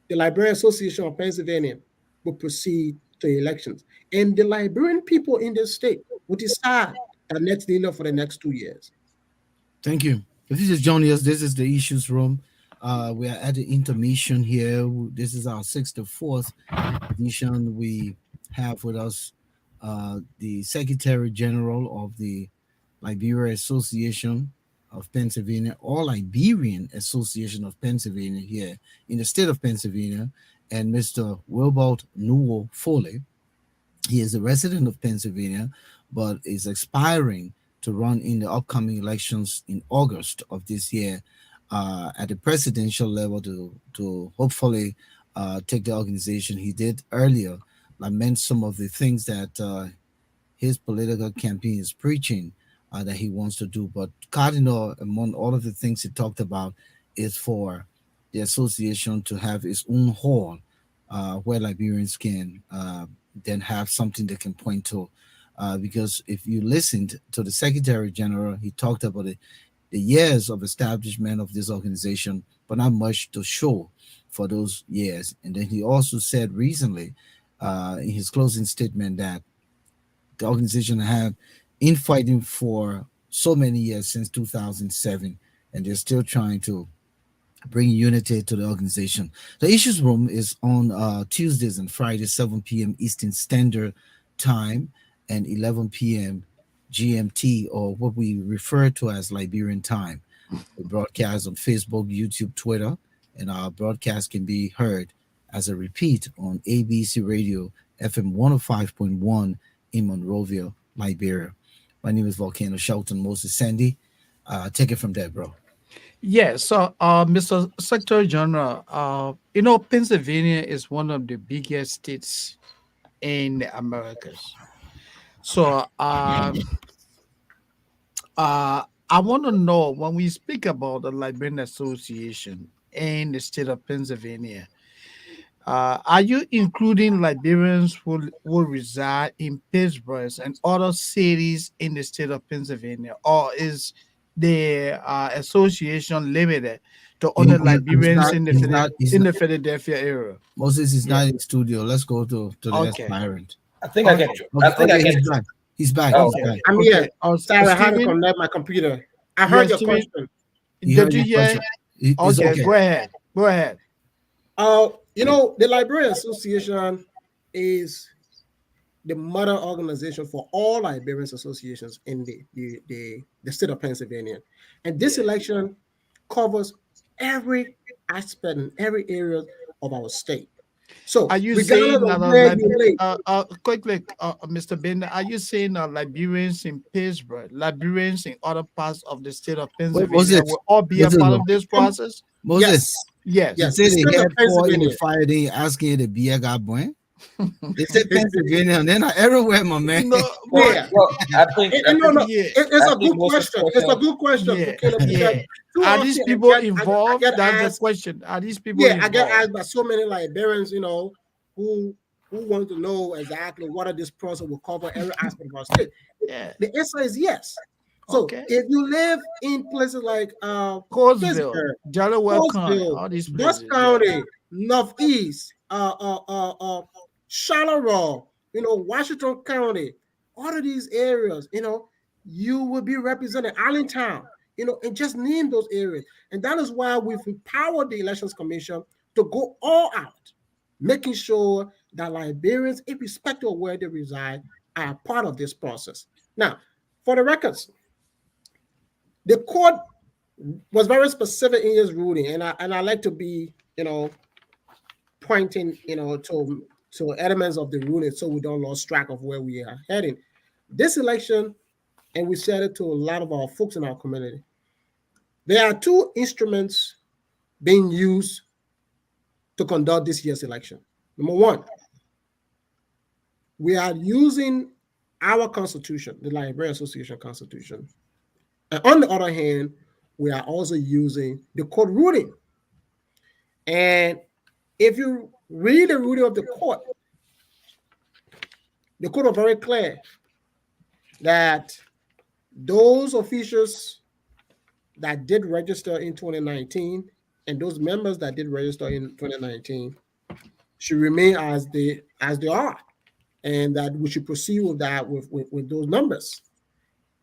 the Liberian Association of Pennsylvania will proceed to elections. And the Liberian people in this state will decide the next leader for the next 2 years. Thank you. If this is joining us, this is the issues room. We are at the intermission here. This is our 64th edition. We have with us the Secretary General of the Liberian Association of Pennsylvania, or Liberian Association of Pennsylvania here in the state of Pennsylvania, and Mr. Wilbert Nuwoe Foley. He is a resident of Pennsylvania, but is aspiring to run in the upcoming elections in August of this year at the presidential level to hopefully take the organization. He did earlier lament some of the things that his political campaign is preaching that he wants to do. But cardinal among all of the things he talked about is for the association to have its own hall where Liberians can then have something they can point to. Because if you listened to the Secretary General, he talked about the years of establishment of this organization, but not much to show for those years. And then he also said recently in his closing statement that the organization had infighting for so many years since 2007, and they're still trying to bring unity to the organization. The issues room is on Tuesdays and Fridays, 7 p.m. Eastern Standard Time and 11 p.m. GMT, or what we refer to as Liberian time. We broadcast on Facebook, YouTube, Twitter, and our broadcast can be heard as a repeat on ABC Radio FM 105.1 in Monrovia, Liberia. My name is Volcano Shelton Moses Sandy. Take it from there, bro. Yeah, so Mr. Secretary General, Pennsylvania is one of the biggest states in the Americas. So I want to know, when we speak about the Liberian Association in the state of Pennsylvania, Are you including Liberians who reside in Pittsburgh and other cities in the state of Pennsylvania, or is the association limited to only Liberians in He's not, the Philadelphia area? Moses is Yeah. not in studio. Let's go to the Okay. aspirant. I think I Okay. can. I Okay, think I okay, can. he's back. He's back. Oh, He's Okay. back. I'm Okay. here. Sorry, I had to Stephen, connect my computer. I yeah, heard your Stephen, question. He did heard you your hear? question. It's Okay, okay. go ahead. Go ahead. The Liberian Association is the mother organization for all Liberian associations in the state of Pennsylvania. And this Yeah. election covers every aspect and every area of our state. So Are you regardless saying of that where you live, quickly, Mr. Binda, are you saying that Liberians in Pittsburgh, Liberians in other parts of the state of Wait, Pennsylvania Moses, will all be a Moses, part of this process? Moses. yes, Yes. You yes, say the they state of had four in the Pennsylvania. fire, then you asking the beer got born. They said Pennsylvania, and they're not everywhere, my man. No, well, but Yeah. well, I think. I No, think. no, yeah, it's I a think good Moses' question. It's a question. good question, yeah, Volcano, because yeah. too Are these often people I involved? get That's the asked, question. Are these people yeah, I get involved? asked by so many Liberians, who want to know exactly what this process will cover every aspect of our state. Yeah. The answer is yes. So Okay. if you live in places like Coatesville, Pittsburgh, Delaware County, Postville, all these Bucks places. Yeah. County, Northeast, Charleroi, Washington County, all of these areas, you will be represented. Allentown, and just name those areas. And that is why we've empowered the Elections Commission to go all out, making sure that Liberians, irrespective of where they reside, are part of this process. Now, for the records, the court was very specific in his ruling, and I like to be, pointing, to elements of the ruling so we don't lose track of where we are heading. This election, and we said it to a lot of our folks in our community, there are two instruments being used to conduct this year's election. Number one, we are using our constitution, the Liberian Association Constitution. And on the other hand, we are also using the court ruling. And if you read the ruling of the court was very clear that those officials that did register in 2019 and those members that did register in 2019 should remain as they are, and that we should proceed with that with those numbers.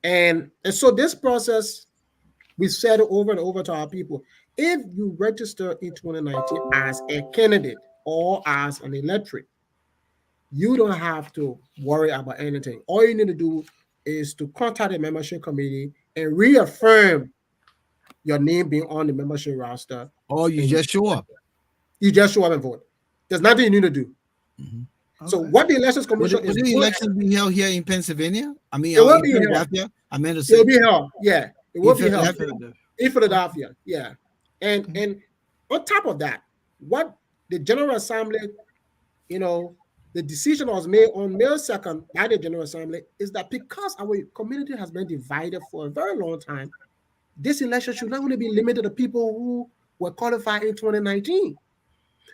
And so this process, we said it over and over to our people. If you register in 2019 as a candidate or as an electorate, you don't have to worry about anything. All you need to do is to contact the membership committee and reaffirm your name being on the membership roster. Or you just show up. You just show up and vote. There's nothing you need to do. Mm-hmm. So what the Elections Commission will the election be held here in Pennsylvania? I mean, it will in be held. Philadelphia. I meant to It say will be held. Yeah, it will be held Philadelphia. in Philadelphia. Yeah, and on top of that, what the General Assembly, the decision was made on May 2nd by the General Assembly is that because our community has been divided for a very long time, this election should not only be limited to people who were qualified in 2019,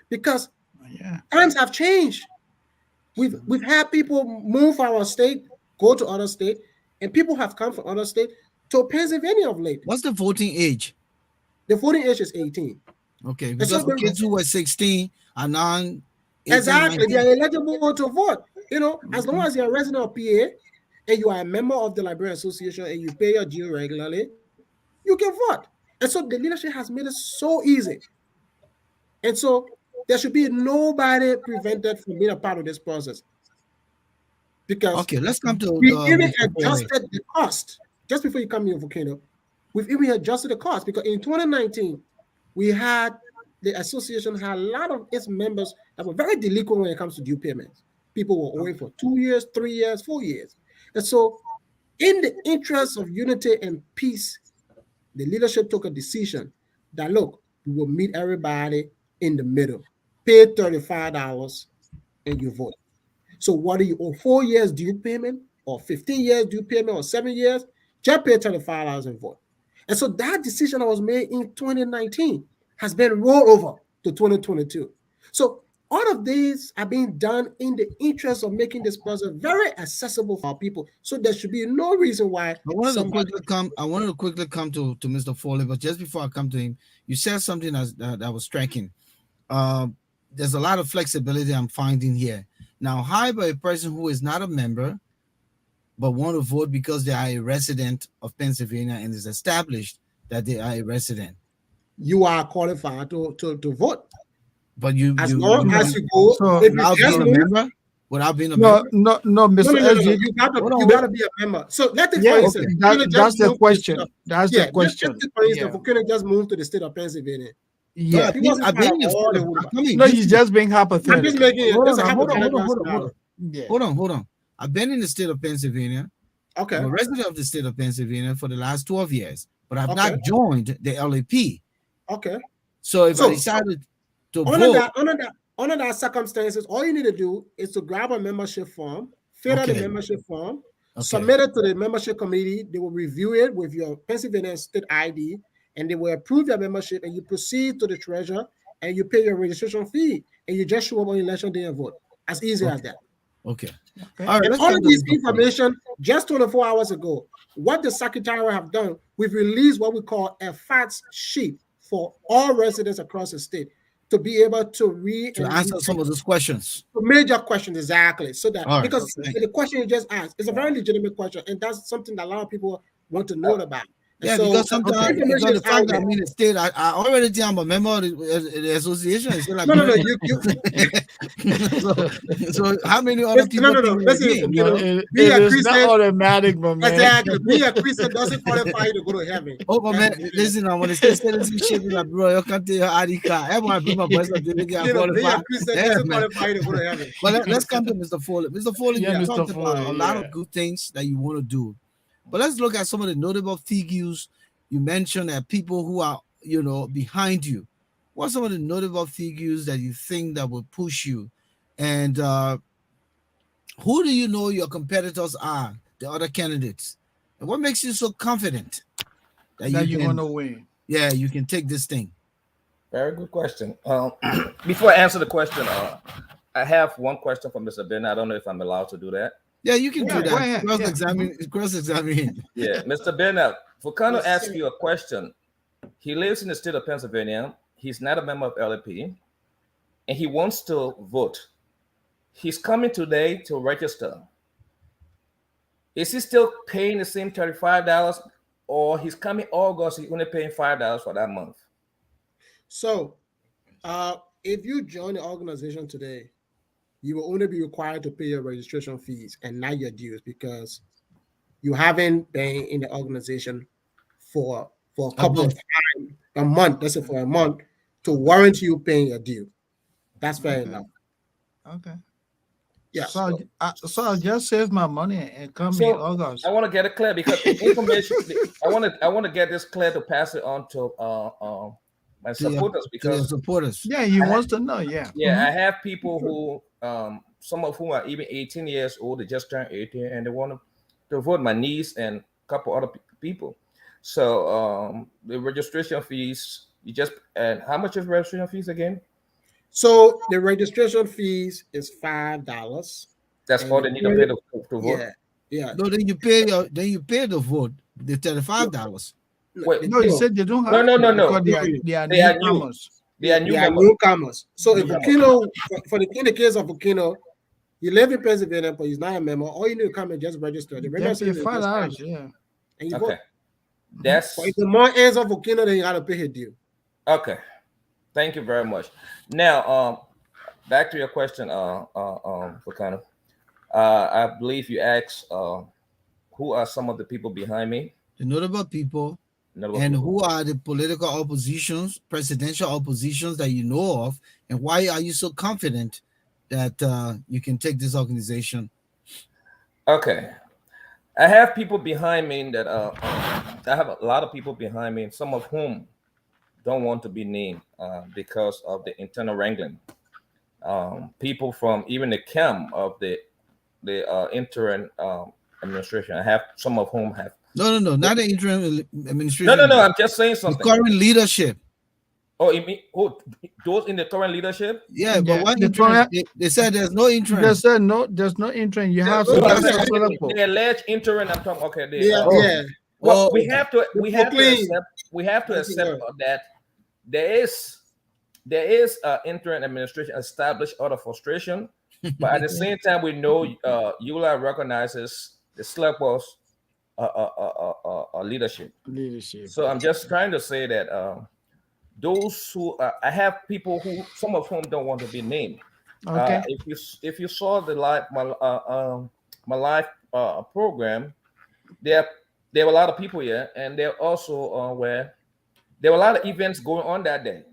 because times have changed. We've had people move our state, go to other state, and people have come from other state to Pennsylvania of late. What's the voting age? The voting age is 18. Okay, because the kids who were 16 are now exactly, they are eligible to vote. As long as you're a resident of PA and you are a member of the Liberian Association and you pay your due regularly, you can vote. And so the leadership has made it so easy. And so there should be nobody prevented from being a part of this process. Because let's come to we even adjusted the cost. Just before you come here, Volcano, we've even adjusted the cost because in 2019, the association had a lot of its members that were very delinquent when it comes to due payments. People were owing for 2 years, 3 years, 4 years. And so in the interest of unity and peace, the leadership took a decision that, look, we will meet everybody in the middle. Pay $35 and you vote. So what do you owe? 4 years due payment or 15 years due payment or 7 years? Just pay $35 and vote. And so that decision that was made in 2019 has been rolled over to 2022. So all of these are being done in the interest of making this process very accessible for our people. So there should be no reason why I wanted to quickly come to Mr. Foley, but just before I come to him, you said something that was striking. There's a lot of flexibility I'm finding here. Now, how about a person who is not a member but want to vote because they are a resident of Pennsylvania and is established that they are a resident? You are qualified to vote. But you as long as you go, so if without you just being a move, member, without being a no, member. no, Mr. no, LG, you gotta be a member. So let's take for instance, that's the question. That's the question. For instance, Volcano just moved to the state of Pennsylvania. Yeah, I've been no, he's just being hypothetical. I'm just making it. Hold on. I've been in the state of Pennsylvania. Okay. I'm a resident of the state of Pennsylvania for the last 12 years, but I've not joined the LAP. Okay. So if I decided to vote under that circumstances, all you need to do is to grab a membership form, fill out the membership form, submit it to the membership committee. They will review it with your Pennsylvania state ID, and they will approve your membership, and you proceed to the treasurer, and you pay your registration fee, and you just show up on election day and vote. As easy as that. Okay. All right. And all of this information, just 24 hours ago, what the secretary have done, we've released what we call a fact sheet for all residents across the state to be able to read and answer some of those questions. Major questions, exactly. So that because the question you just asked is a very legitimate question, and that's something that a lot of people want to know about. Yeah, so, because sometimes the fact that I'm in the state, I already think I'm a member of the association. It's like, no, so how many other people? No. Listen, be a Christian, not automatic, but man. Exactly. Be a Christian doesn't qualify you to go to heaven. Oh, but man, listen, I want to say citizenship, like, bro, you can't take your ID card. Everyone bring my birth certificate. Be a Christian doesn't qualify you to go to heaven. But let's come to Mr. Foley. Mr. Foley, you talked about a lot of good things that you want to do. But let's look at some of the notable figures. You mentioned that people who are, behind you. What are some of the notable figures that you think that will push you? And who do you know your competitors are, the other candidates? And what makes you so confident that you're going to win? Yeah, you can take this thing. Very good question. Before I answer the question, I have one question for Mr. Ben. I don't know if I'm allowed to do that. Yeah, you can do that. Cross-examine him. Yeah, Mr. Bernard, Volcano asked you a question. He lives in the state of Pennsylvania. He's not a member of LAP, and he wants to vote. He's coming today to register. Is he still paying the same $35, or he's coming August, he's only paying $5 for that month? So, if you join the organization today, you will only be required to pay your registration fees and not your dues because you haven't been in the organization for a couple of times, a month, let's say for a month, to warrant you paying your due. That's fair enough. Okay. Yeah. So I'll just save my money and come in August. I want to get it clear because information. I want to get this clear to pass it on to my supporters because supporters. Yeah, he wants to know. Yeah. Yeah, I have people who some of whom are even 18 years old. They just turned 18 and they want to vote. My niece and a couple other people. So the registration fees, and how much is registration fees again? So the registration fees is $5. That's all they need to pay to vote. Yeah. No, then you pay the vote, the $35. Wait, no, you said they don't have. No. They are newcomers. They are newcomers. So if Volcano, in the case of Volcano, you live in Pennsylvania, but he's not a member. All you need to come and just register. The registration is $5. Yeah. And you vote. That's. But if the more ends of Volcano, then you got to pay his due. Okay. Thank you very much. Now, back to your question, Volcano. I believe you asked who are some of the people behind me? The notable people. Who are the political oppositions, presidential oppositions that you know of, and why are you so confident that you can take this organization? Okay. I have people behind me that I have a lot of people behind me, some of whom don't want to be named because of the internal wrangling. People from even the camp of the interim administration. I have some of whom have. No, not the interim administration. No. I'm just saying something. The current leadership. Oh, you mean those in the current leadership? Yeah, but Yeah, what the entrance? current, They said there's no they entrance. said no, there's no interim. You have No, I'm successor saying Okay. select the alleged interim. I'm talking. Okay, Yeah, Oh, yeah. well, oh, okay. The proclaim. we have to That's the accept word. that there is interim administration established out of frustration, but at the yeah, same time, we know ULA recognizes the select boss leadership. leadership. So I'm just trying to say that those who I have people who some of whom don't want to be named. Okay. If you saw the live my live program, there there were a lot of people here, and there also where there were a lot of events going on that day.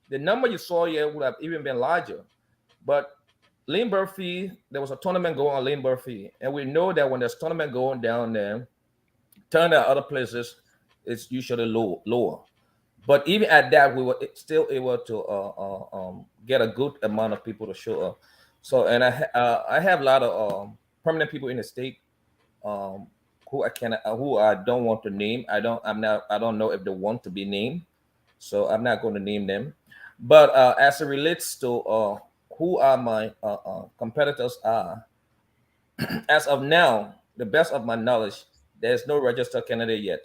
The number you saw here would have even been larger, but Lane Murphy, there was a tournament going on Lane Murphy, and we know that when there's tournament going down there, turn out other places, it's usually lower. But even at that, we were still able to get a good amount of people to show up. So, and I have a lot of permanent people in the state um, who I don't want to name. I don't know if they want to be named, so I'm not going to name them. But as it relates to who are my competitors are, as of now, the best of my knowledge, there's no registered candidate yet.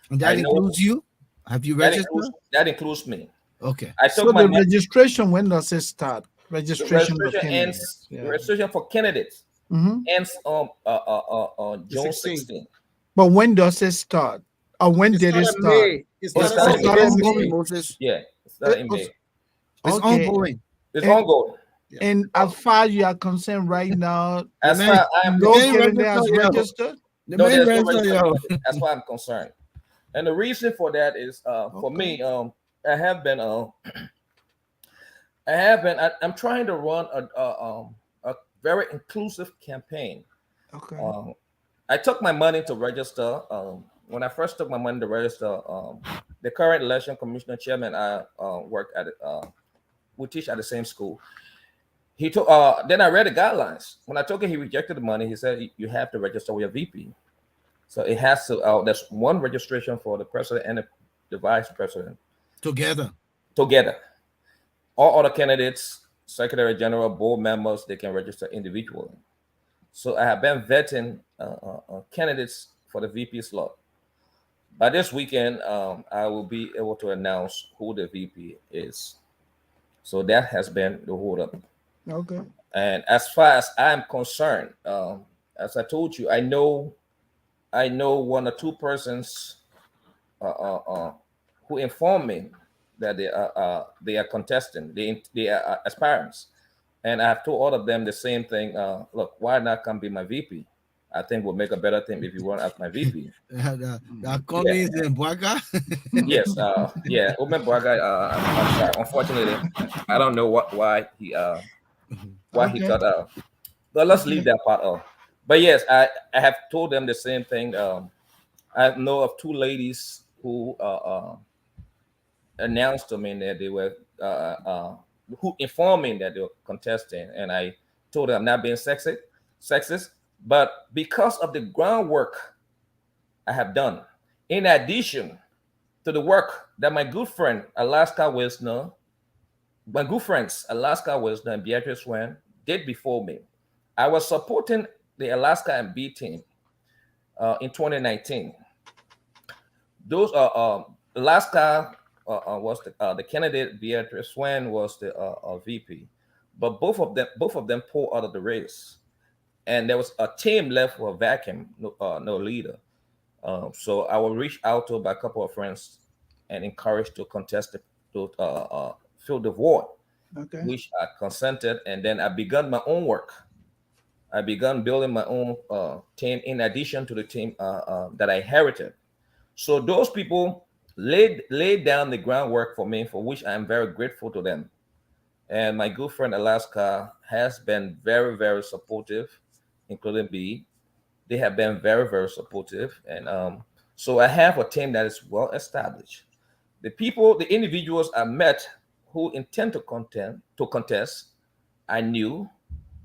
And I that know includes you. Have you registered? that includes me. Okay. I So took my the money. registration, when does it start? The Registration of registration ends. candidates. Yeah. Registration for candidates Hmm. ends on The June 16th. 16th. But when does it start? Or when It did it started start? May. It It started It's, started from in it's Started May. May ongoing, 16th. Moses. Yeah, it Eh, started in os- May. It's Okay. ongoing. It's And ongoing. and as far as you are concerned right now, The As man, far I am the no main concerned, candidate register, has yo. registered. The no, main there's no register, registered yo. candidate. As far I'm concerned, and the reason for that is for Okay. me, I have been I'm trying to run a very inclusive campaign. Okay. Um, I took my money to register. When I first took my money to register, the current election commissioner chairman I work at, we teach at the same school. He took. Then I read the guidelines. When I told him he rejected the money, he said you have to register with your VP. So it has to. There's one registration for the president and the vice president Together. together. All other candidates, secretary general, board members, they can register individually. So I have been vetting candidates for the VP slot. By this weekend, I will be able to announce who the VP is. So that has been the hold up. Okay. And as far as I'm concerned, as I told you, I know one or two persons uh, uh, uh, who informed me that they are contesting, they are aspirants, and I have told all of them the same thing. Look, why not come be my VP? I think we'll make a better team if you run as my VP. The Yeah. Collins and Boaga. Yes. Yeah. Omen Braga. I'm sorry. Unfortunately, I don't know why he Okay. got out. But let's leave Okay. that part off. But yes, I have told them the same thing. I know of two ladies who announced to me that they were who informed me that they were contesting, and I told them I'm not being sexist, but because of the groundwork I have done, in addition to the work that my good friends Alaska Wisner and Beatrice Wen did before me, I was supporting the Alaska and B team in 2019. Those are Alaska was the candidate. Beatrice Swan was the VP, but both of them pulled out of the race, and there was a team left for a vacuum, no leader. So I will reach out to a couple of friends and encourage to contest to fill the void, Okay. which I consented, and then I began my own work. I began building my own team in addition to the team that I inherited. So those people laid down the groundwork for me, for which I am very grateful to them. And my good friend Alaska has been very, very supportive, including B. They have been very, very supportive, and so I have a team that is well established. The individuals I met who intend to contest, I knew,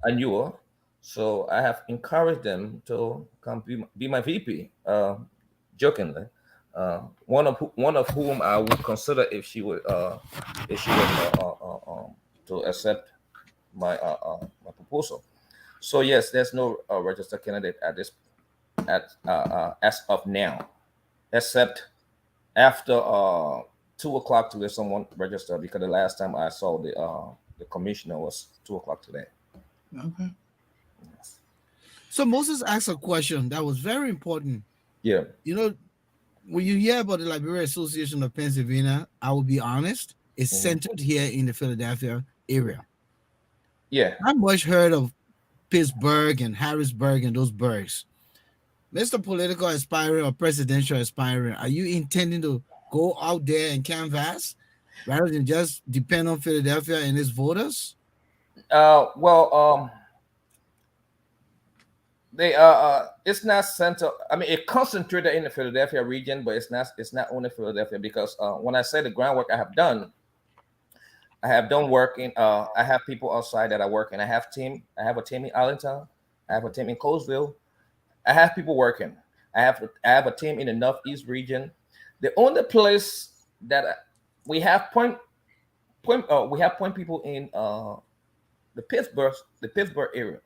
I knew her. So I have encouraged them to come be my VP, jokingly. One of whom I would consider if she would to accept my proposal. So yes, there's no registered candidate at this at as of now, except after 2 o'clock today. Someone registered because the last time I saw the commissioner was 2 o'clock today. Okay. So Moses asked a question that was very important. Yeah. You know, when you hear about the Liberian Association of Pennsylvania, I will be honest, it's centered here in the Philadelphia area. Yeah. Not much heard of Pittsburgh and Harrisburg and those burgs. Mr. Political Aspirant or Presidential Aspirant, are you intending to go out there and canvass rather than just depend on Philadelphia and its voters? Well, they it's not central. I mean, it concentrated in the Philadelphia region, but it's not only Philadelphia, because when I say the groundwork I have done work in I have people outside that I work, and I have a team in Allentown, I have a team in Colesville, I have people working. I have a team in the Northeast region. The only place that we have point people in the Pittsburgh area.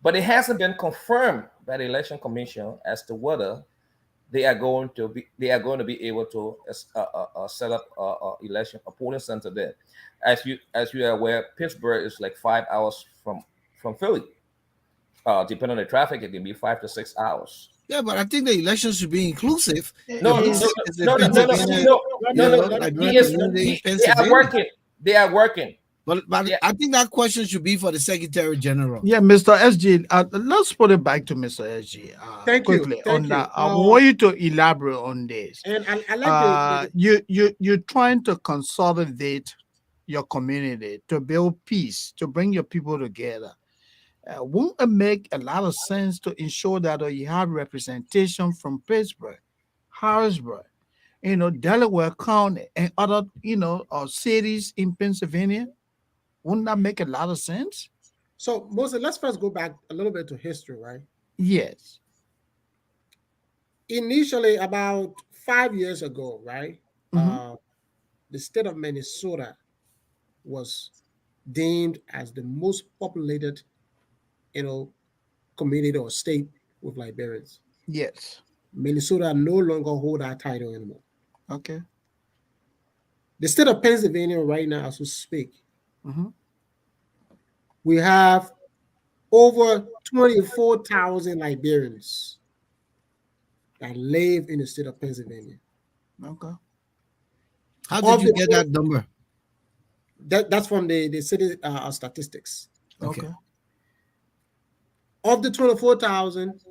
But it hasn't been confirmed by the election commission as to whether they are going to be able to set up a polling center there. As you are aware, Pittsburgh is like 5 hours from Philly. Depending on the traffic, it can be 5 to 6 hours. Yeah, but I think the election should be inclusive. No. They are working. But yeah. I think that question should be for the Secretary General. Yeah, Mr. SG, let's put it back to Mr. SG. Thank quickly you. Thank on you. that. I want you to elaborate on this. And I like you're trying to consolidate your community, to build peace, to bring your people together. Won't it make a lot of sense to ensure that you have representation from Pittsburgh, Harrisburg, Delaware County, and other, cities in Pennsylvania? Wouldn't that make a lot of sense? So, Moses, let's first go back a little bit to history, right? Yes. Initially, about 5 years ago, right, the state of Minnesota was deemed as the most populated, community or state with Liberians. Yes. Minnesota no longer hold that title anymore. Okay. The state of Pennsylvania right now, as we speak, we have over 24,000 Liberians that live in the state of Pennsylvania. Okay. How did you get that number? That's from the city statistics. Okay. Of the 24,000,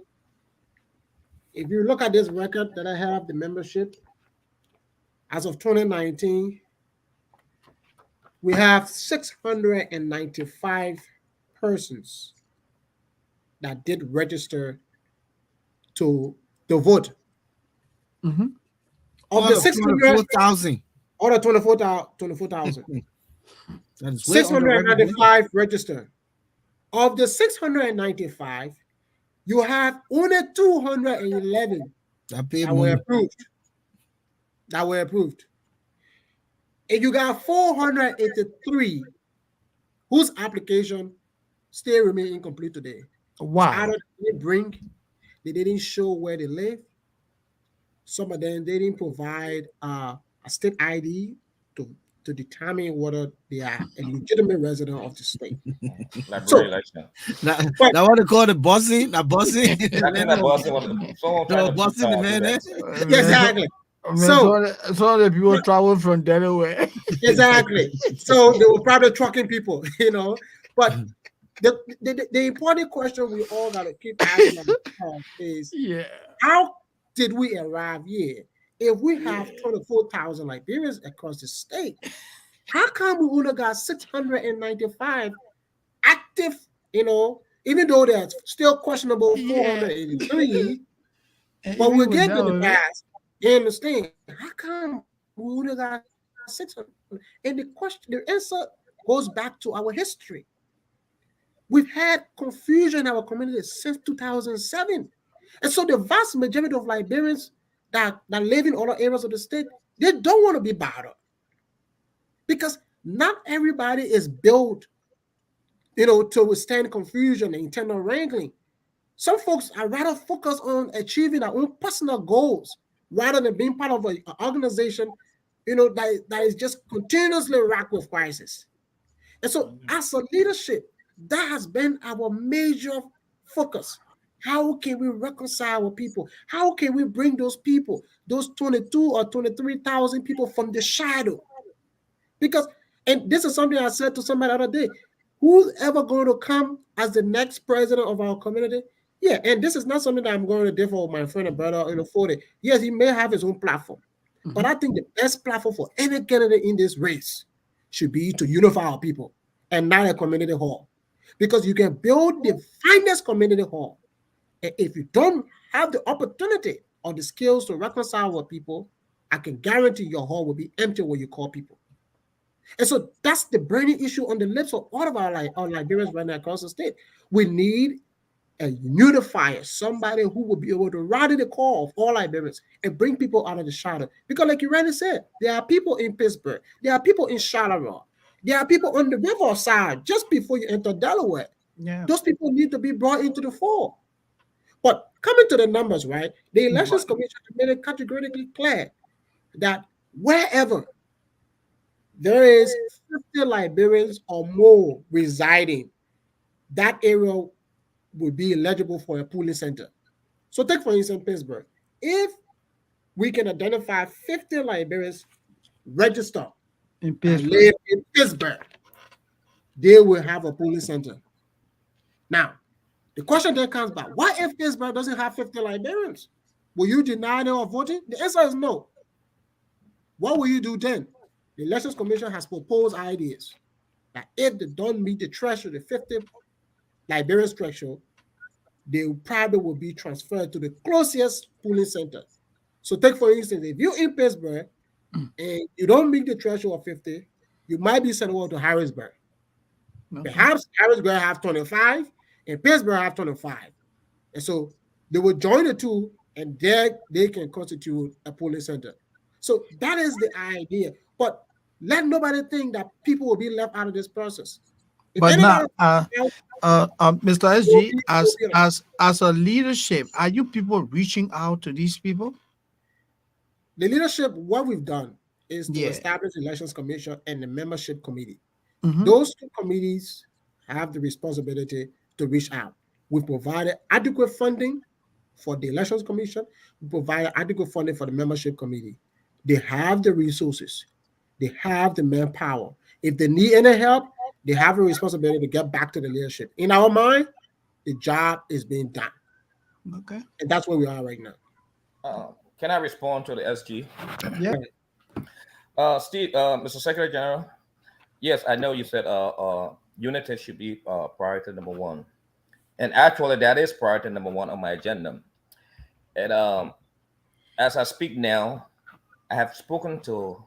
if you look at this record that I have, the membership, as of 2019, we have 695 persons that did register to vote. Of the 604,000. Out of 24,000. 695 registered. Of the 695, you have only 211 that were approved. And you got 483 whose application still remain incomplete today. Wow. Either they didn't show where they live. Some of them, they didn't provide a state ID to determine whether they are a legitimate resident of the state. Now what they call the bossing? The bossing? Bossing the man. Exactly. So the people travel from Delaware. Exactly. So they were probably trucking people, But the important question we all got to keep asking is, how did we arrive here? If we have 24,000 Liberians across the state, how come we only got 695 active, even though there's still questionable 483, but we're getting the past. You understand? How come we only got 600? And the answer goes back to our history. We've had confusion in our community since 2007. And so the vast majority of Liberians that live in other areas of the state, they don't want to be bothered because not everybody is built, to withstand confusion and internal wrangling. Some folks are rather focused on achieving their own personal goals rather than being part of an organization, that is just continuously racked with crisis. And so, as a leadership, that has been our major focus. How can we reconcile with people? How can we bring those people, those 22 or 23,000 people from the shadow? Because, and this is something I said to somebody the other day, who's ever going to come as the next president of our community? Yeah, and this is not something that I'm going to differ with my friend and brother, Foley. Yes, he may have his own platform, but I think the best platform for any candidate in this race should be to unify our people and not a community hall. Because you can build the finest community hall, and if you don't have the opportunity or the skills to reconcile with people, I can guarantee your hall will be empty when you call people. And so that's the burning issue on the lips of all of our Liberians right now across the state. We need a unifier, somebody who will be able to rally the call of all Liberians and bring people out of the shadow. Because like you rightly said, there are people in Pittsburgh, there are people in Charleroi, there are people on the river side just before you enter Delaware. Yeah. Those people need to be brought into the fore. But coming to the numbers, right? The Elections Commission made it categorically clear that wherever there is 50 Liberians or more residing, that area would be eligible for a polling center. So take for instance Pittsburgh. If we can identify 50 Liberians registered In and Pittsburgh. live in Pittsburgh, they will have a polling center. Now, the question then comes back, what if Pittsburgh doesn't have 50 Liberians? Will you deny them of voting? The answer is no. What will you do then? The Elections Commission has proposed ideas that if they don't meet the threshold, the 50 Liberians threshold, they probably will be transferred to the closest polling center. So take for instance, if you're in Pittsburgh and you don't meet the threshold of 50, you might be sent over to Harrisburg. Okay. Perhaps Harrisburg have 25 and Pittsburgh have 25. And so they will join the two and there they can constitute a polling center. So that is the idea. But let nobody think that people will be left out of this process. If But now, anybody Mr. SG, as a leadership, are you people reaching out to these people? the leadership, what we've done is to Yeah. establish the Elections Commission and the membership committee. Mhm. Those two committees have the responsibility to reach out. We provided adequate funding for the Elections Commission. We provided adequate funding for the membership committee. They have the resources. They have the manpower. If they need any help, they have a responsibility to get back to the leadership. In our mind, the job is being done. Okay. And that's where we are right now. Can I respond to the SG? Yeah. Steve, Mr. Secretary General, yes, I know you said unity should be priority number one. And actually, that is priority number one on my agenda. And as I speak now, I have spoken to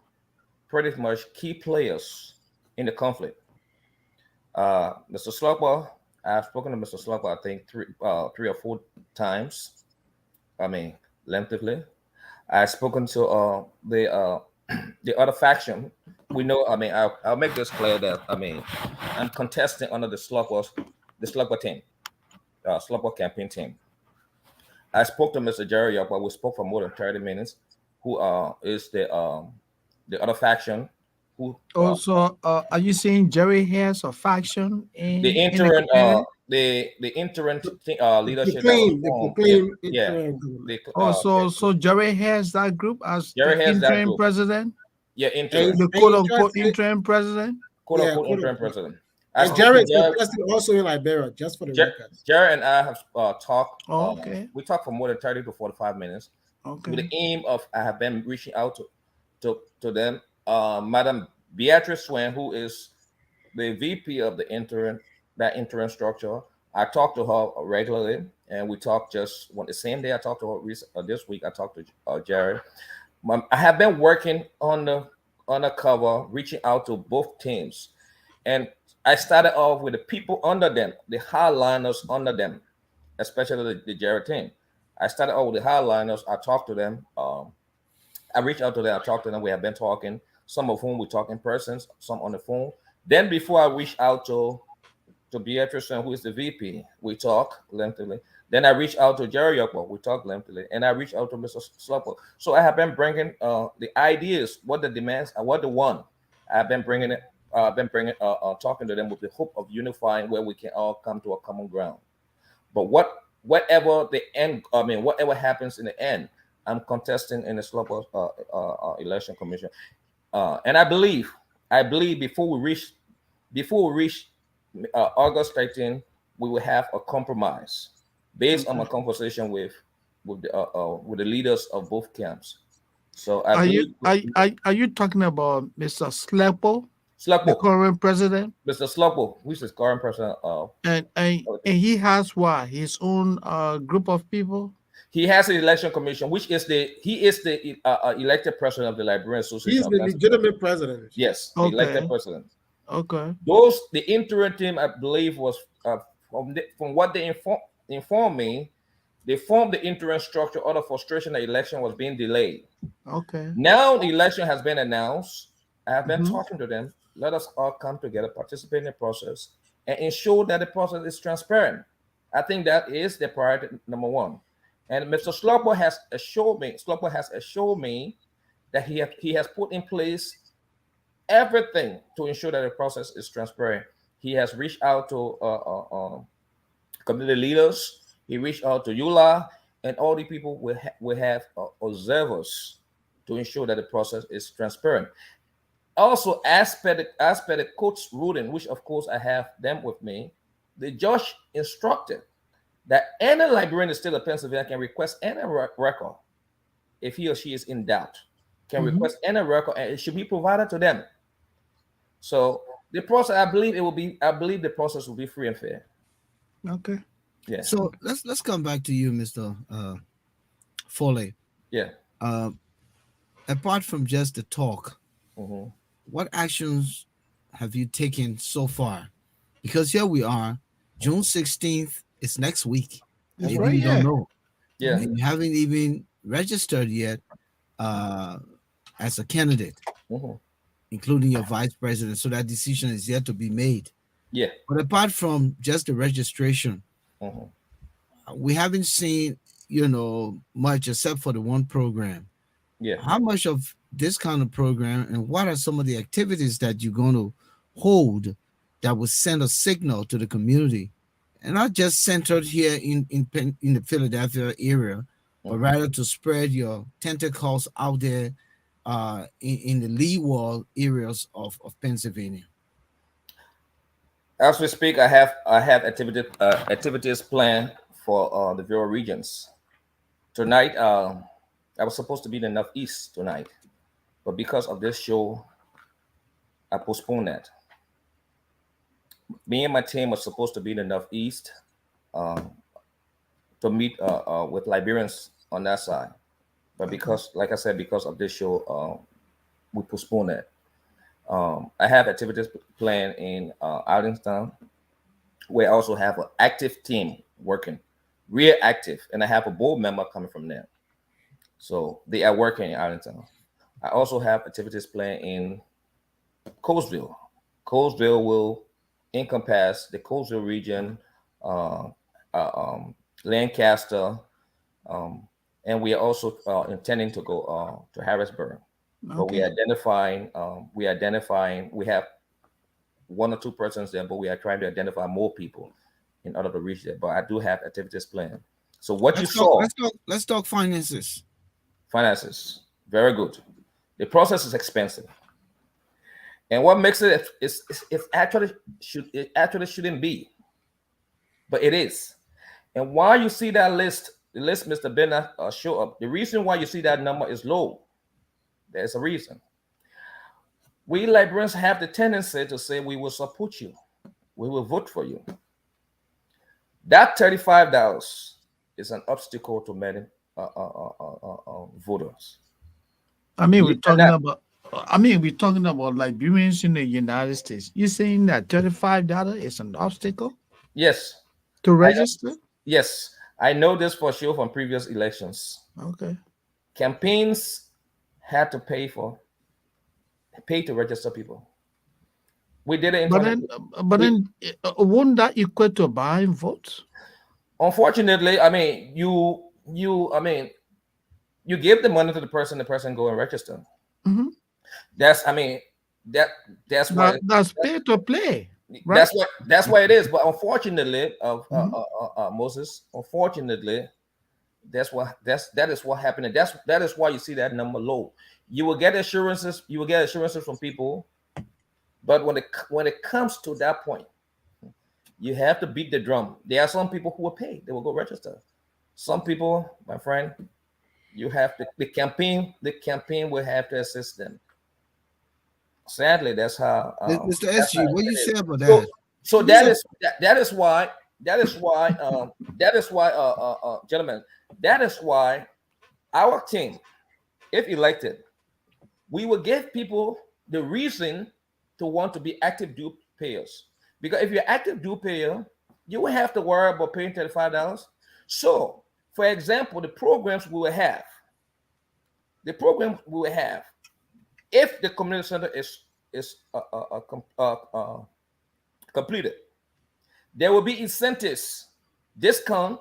pretty much key players in the conflict. Mr. Slugber, I've spoken to Mr. Slugber, I think three or four times. I mean, lengthily. I've spoken to the other faction. We know. I mean, I'll make this clear that I'm contesting under the Slugber team, Slugber campaign team. I spoke to Mr. Jerry but we spoke for more than 30 minutes. Who is the other faction? Who Also, are you saying Jerry has a faction in the interim the interim leadership so Jerry has that group as Jerry the has that interim group. president? Yeah, interim. The quote unquote interim president? Quote unquote interim president. And Jerry is interested also in Liberia, just for the record. Jerry and I have talked. Okay. We talked for more than 30 to 45 minutes. Okay. With the aim of I have been reaching out to them. Madam Beatrice Swain, who is the VP of the interim structure. I talked to her regularly, and we talked just the same day I talked to her this week. I talked to Jerry. I have been working on the cover, reaching out to both teams, and I started off with the people under them, the hardliners under them, especially the Jerry team. I started out with the hardliners. I talked to them. I reached out to them. I talked to them. We have been talking. Some of whom we talk in person, some on the phone. Then before I reached out to Beatrice, who is the VP, we talk lengthily. Then I reached out to Jerry Yoko, we talk lengthily, and I reached out to Mr. Slupper. So I have been bringing the ideas, what the demands, what the one. I've been bringing it. Talking to them with the hope of unifying where we can all come to a common ground. But whatever the end, whatever happens in the end, I'm contesting in the Slupper election commission, and I believe before we reach August 13, we will have a compromise based on a conversation with the leaders of both camps. So are you talking about Mr. Slepo, the Sluppo, current president? Mr. Sluppo, who's the current president And he has what, his own group of people? he has an election commission, which is the elected president of the Liberian Association. He's of the Pennsylvania. legitimate president. Yes, the Okay. elected president. Okay. The interim team, I believe, was from what they informed me, they formed the interim structure out of frustration the election was being delayed. Okay. Now the election has been announced. I have been Mhm. talking to them. Let us all come together, participate in the process, and ensure that the process is transparent. I think that is the priority number one. And Mr. Slupper has assured me that he has put in place everything to ensure that the process is transparent. He has reached out to community leaders. He reached out to EULA, and all the people will have observers to ensure that the process is transparent. Also, as per the court's ruling, which of course I have them with me, the judge instructed that any Liberian in the state of Pennsylvania can request any record if he or she is in doubt. Can Mhm. request any record, and it should be provided to them. So the process, I believe the process will be free and fair. Okay. Yeah. So let's come back to you, Mr. Foley. Yeah. Apart from just the talk, Mm-hmm. what actions have you taken so far? Because here we are, June 16th is next week. That's Maybe right, you don't yeah. know. Yeah. And you haven't even registered yet as a candidate, Mm-hmm. including your vice president. So that decision is yet to be made. Yeah. But apart from just the registration, Mm-hmm. we haven't seen, much except for the one program. Yeah. How much of this kind of program, and what are some of the activities that you're going to hold that will send a signal to the community, and not just centered here in the Philadelphia area, but rather to spread your tentacles out there in the leeward areas of Pennsylvania? As we speak, I have activities planned for the various regions. Tonight, I was supposed to be in the Northeast tonight, but because of this show, I postponed that. Me and my team were supposed to be in the Northeast to meet with Liberians on that side, but because, like I said, because of this show, we postponed it. I have activities planned in Arlington, where I also have an active team working, real active, and I have a board member coming from there. So they are working in Arlington. I also have activities planned in Coastville. Coastville will encompass the Coastville region, Lancaster, and we are also intending to go to Harrisburg. But we identifying, we have one or two persons there, but we are trying to identify more people in order to reach there. But I do have activities planned. So what Let's talk finances. Finances, very good. The process is expensive, and what makes it is it actually shouldn't be, but it is. And why you see that list, the list Mr. Binda show up, the reason why you see that number is low, there's a reason. We Liberians have the tendency to say we will support you, we will vote for you. That $35 is an obstacle to many voters. I mean, we're talking about Liberians in the United States. You're saying that $35 is an obstacle Yes. to register? Yes. I know this for sure from previous elections. Okay. Campaigns had to pay to register people. We did it in But 20. then, won't that equate to buying votes? Unfortunately, I mean, you give the money to the person go and register. Mhm. That's, I mean, that that's why That's pay to play, right? that's why it is. But unfortunately, Mhm. Moses, unfortunately, that is what happened. And that is why you see that number low. You will get assurances. You will get assurances from people, but when it comes to that point, you have to beat the drum. There are some people who will pay. They will go register. Some people, my friend, you have to the campaign. The campaign will have to assist them. Sadly, Mr. that's how SG, what do you it is. say about So that? so Give us a that is why gentlemen, that is why our team, if elected, we will give people the reason to want to be active due payers. Because if you're active due payer, you will have to worry about paying $35. So, for example, the program we will have, if the community center is completed, there will be incentives, discount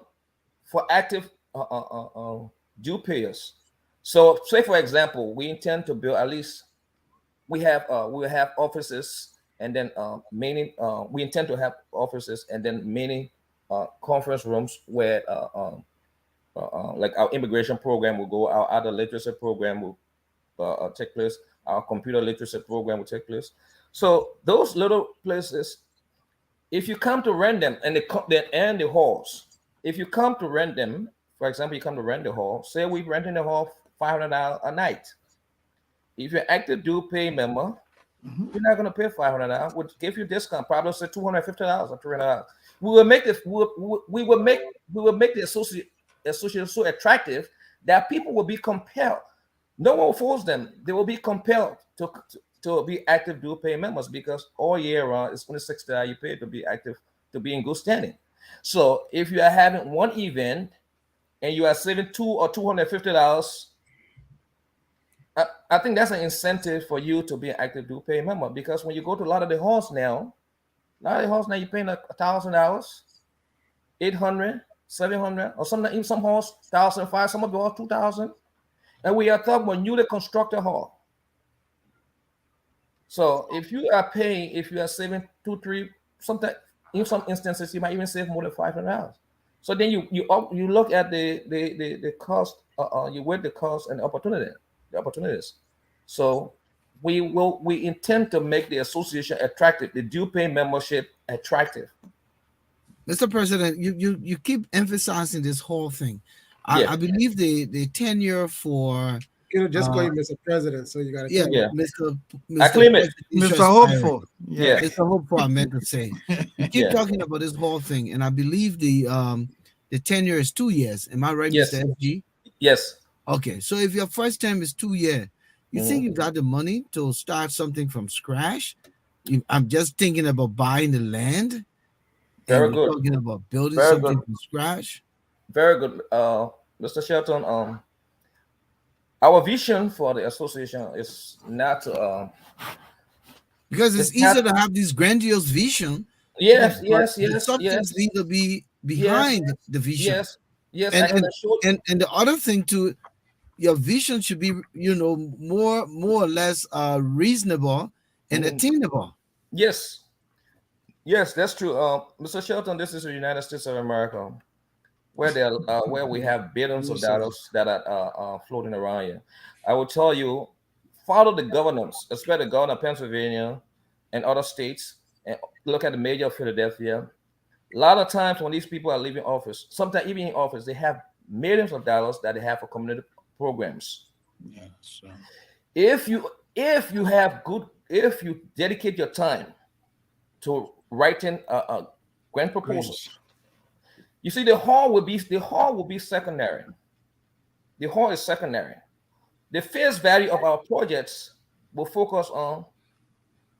for active due payers. So, say for example, we intend to build at least we will have offices and then many we intend to have offices and then many conference rooms where like our immigration program will go, our other literacy program will take place, our computer literacy program will take place. So those little places, if you come to rent them and the halls, if you come to rent them, for example, you come to rent the hall, say we renting the hall $500 a night. If you're active due pay member, Mhm. you're not going to pay $500. We'll give you a discount, probably say $250 or $300. We will make this. We will make the association so attractive that people will be compelled. No one will force them. They will be compelled to be active due pay members because all year round it's only $60 you pay to be active, to be in good standing. So if you are having one event and you are saving $250, I think that's an incentive for you to be an active due pay member, because when you go to a lot of the halls now, you're paying like $1,000, 800, 700, or some in some halls 1,500, some of the halls 2,000, and we are talking about newly constructed hall. So if you are paying, if you are saving two, three, something, in some instances you might even save more than $500. So then you look at the cost, you weigh the cost and the opportunities. So we intend to make the association attractive, the due pay membership attractive. Mr. President, you keep emphasizing this whole thing. Yeah, I believe the tenure for Just call you Mr. President, so you got to yeah, claim yeah. it. I Mr. claim it. Presidential Mr. aspirant. Hopeful. Yeah, Yeah. Mr. Hopeful, I meant to say. You keep yeah. talking about this whole thing, and I believe the tenure is 2 years. Am I right, Yes, Mr. FG? yes. Okay, so if your first term is 2 years, you think Mhm. you got the money to start something from scratch? I'm just thinking about buying the land, and Very you're good. talking about building Very good. something from scratch. Very good. Mr. Shelton, our vision for the association is not Because it's it's not easier to have this grandiose vision, yes, but yes, the yes, substance yes, need to be yes, behind the vision. yes, yes. I And can and assure and the other thing too, your vision should be, more or less reasonable and Mhm. attainable. Yes, yes, that's true. Mr. Shelton, this is the United States of America, where we have billions of Research. dollars that are floating around here. I will tell you, follow the governors, especially the governor of Pennsylvania and other states, and look at the mayor of Philadelphia. A lot of times when these people are leaving office, sometimes even in office, they have millions of dollars that they have for community programs. Yeah. So. If you dedicate your time to writing grant Great. proposals, you see the hall will be secondary. The hall is secondary. The face value of our projects will focus on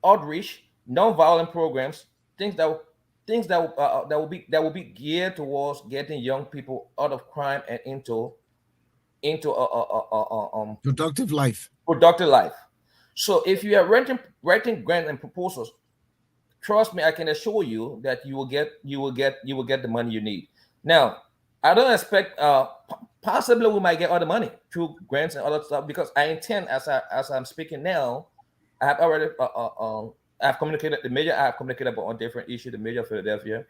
outreach, nonviolent programs, things that will things that will be geared towards getting young people out of crime and into Productive life. productive life. So if you are writing grants and proposals, trust me, I can assure you that you will get the money you need. Now, I don't expect possibly we might get other money through grants and other stuff, because I intend, as I'm speaking now, I have already I've communicated the major. I have communicated about on different issues. The major of Philadelphia.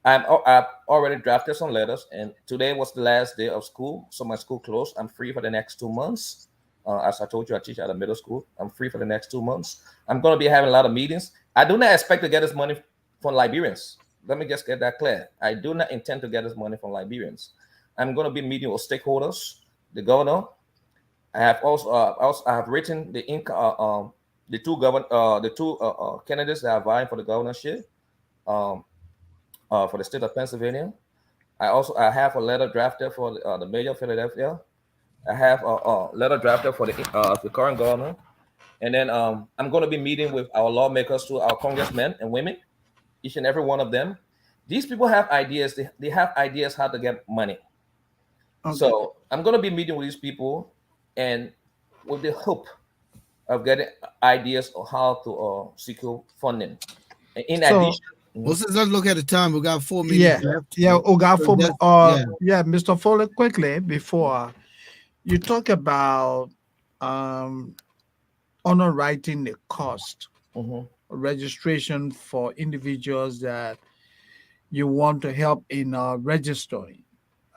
I've already drafted some letters, and today was the last day of school, so my school closed. I'm free for the next 2 months. As I told you, I teach at a middle school. I'm free for the next 2 months. I'm going to be having a lot of meetings. I do not expect to get this money from Liberians. Let me just get that clear. I do not intend to get this money from Liberians. I'm going to be meeting with stakeholders, the governor. I have also I have written the two candidates that are vying for the governorship um, for the state of Pennsylvania. I have a letter drafted for the mayor of Philadelphia. I have a letter drafted for the current governor, and then I'm going to be meeting with our lawmakers, too, our congressmen and women, each and every one of them. These people have ideas. They have ideas how to get money. Okay. So I'm going to be meeting with these people, and with the hope of getting ideas on how to secure funding. And in So addition, Well, Mhm. let's look at the time. We got 4 minutes yeah, left. yeah, Oga So for yeah. yeah, Mr. Foley, quickly before you talk about um underwriting the cost Mhm. registration for individuals that you want to help in registering.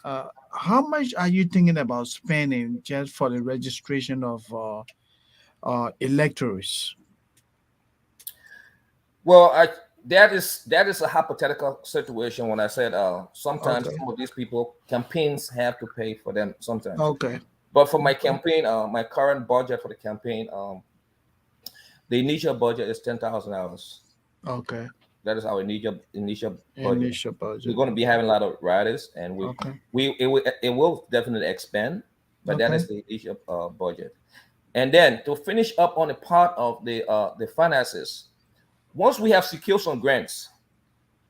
How much are you thinking about spending just for the registration of electors? Well, that is a hypothetical situation. When I said sometimes Okay, some of these people campaigns have to pay for them sometimes. okay, But for my okay, campaign, my current budget for the campaign, the initial budget is $10,000. okay. That is our initial budget. Initial We're budget. going to be having a lot of riders, and Okay, it will definitely expand, but that okay, is the initial budget. And then to finish up on the part of the finances, once we have secured some grants,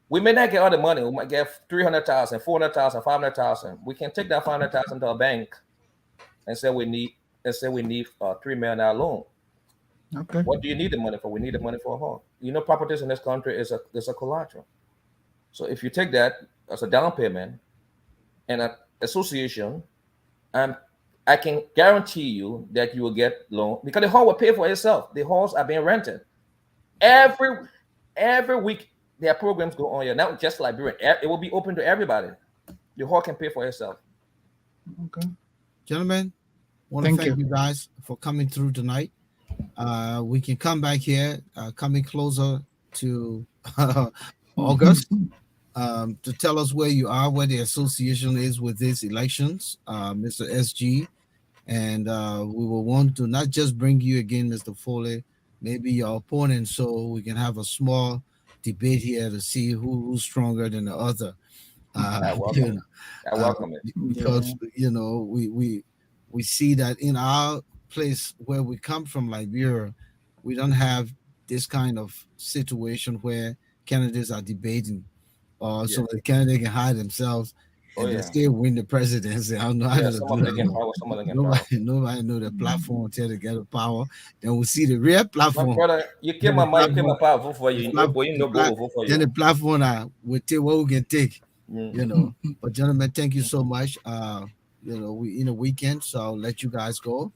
we may not get all the money. We might get 300,000, 400,000, 500,000. We can take that 500,000 to a bank and say we need 3 million loan. okay. What do you need the money for? We need the money for a home. Properties in this country is a collateral. So if you take that as a down payment and an association, um, I can guarantee you that you will get loan, because the hall will pay for itself. The halls are being rented every every week. Their programs go on here, not just Liberian. It will be open to everybody. The hall can pay for itself. Okay. Gentlemen, want to Thank thank you. you guys for coming through tonight. We can come back here, coming closer to August, to tell us where you are, where the association is with these elections, Mr. SG. And we will want to not just bring you again, Mr. Foley, maybe your opponent, so we can have a small debate here to see who's stronger than the other. I You welcome know, it. I welcome it. because Yeah. we see that in our place where we come from, Liberia, we don't have this kind of situation where candidates are debating, or Yeah. so the candidate can hide themselves Oh and they yeah. still win the presidency. I don't know how Yeah. to Some do of them get that. power. Some of them get power. Nobody know the platform until they get a power. Then we see the real My platform. brother, you kill Then my the mind. You kill my platform, power. Vote for the you. plat, Boy, you the know, boy plat, will vote for then you. the platform will take what we can take. Mm. You know. But gentlemen, thank you so much. We in a weekend, so I'll let you guys go.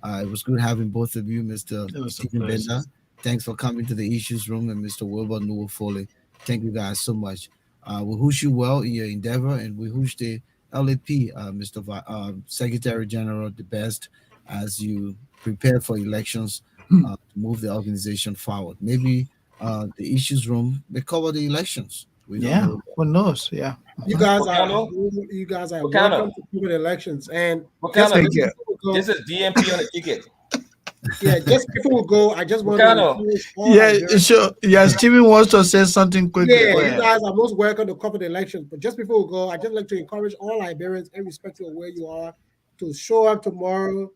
It was good having both of you, Mr. It was a Stephen pleasure. Bender. Thanks for coming to the issues room, and Mr. Wilbur Nuwoe Foley. Thank you guys so much. We wish you well in your endeavor, and we wish the LAP, Mr. Secretary General, the best as you prepare for elections to move the organization forward. Maybe the issues room may cover the elections. We don't Yeah. know. Who knows? Yeah. You guys are Volcano, you guys are Volcano, welcome to cover the elections. And just Volcano. Thank This you. is before we this go, is DMP on the ticket. yeah, just before we go, I just want to Volcano. encourage all Yeah, Liberians. sure. Yeah, Steven wants to say something quickly. Yeah, Go you ahead. guys are most welcome to cover the elections. But just before we go, I just like to encourage all Liberians, irrespective of where you are, to show up tomorrow.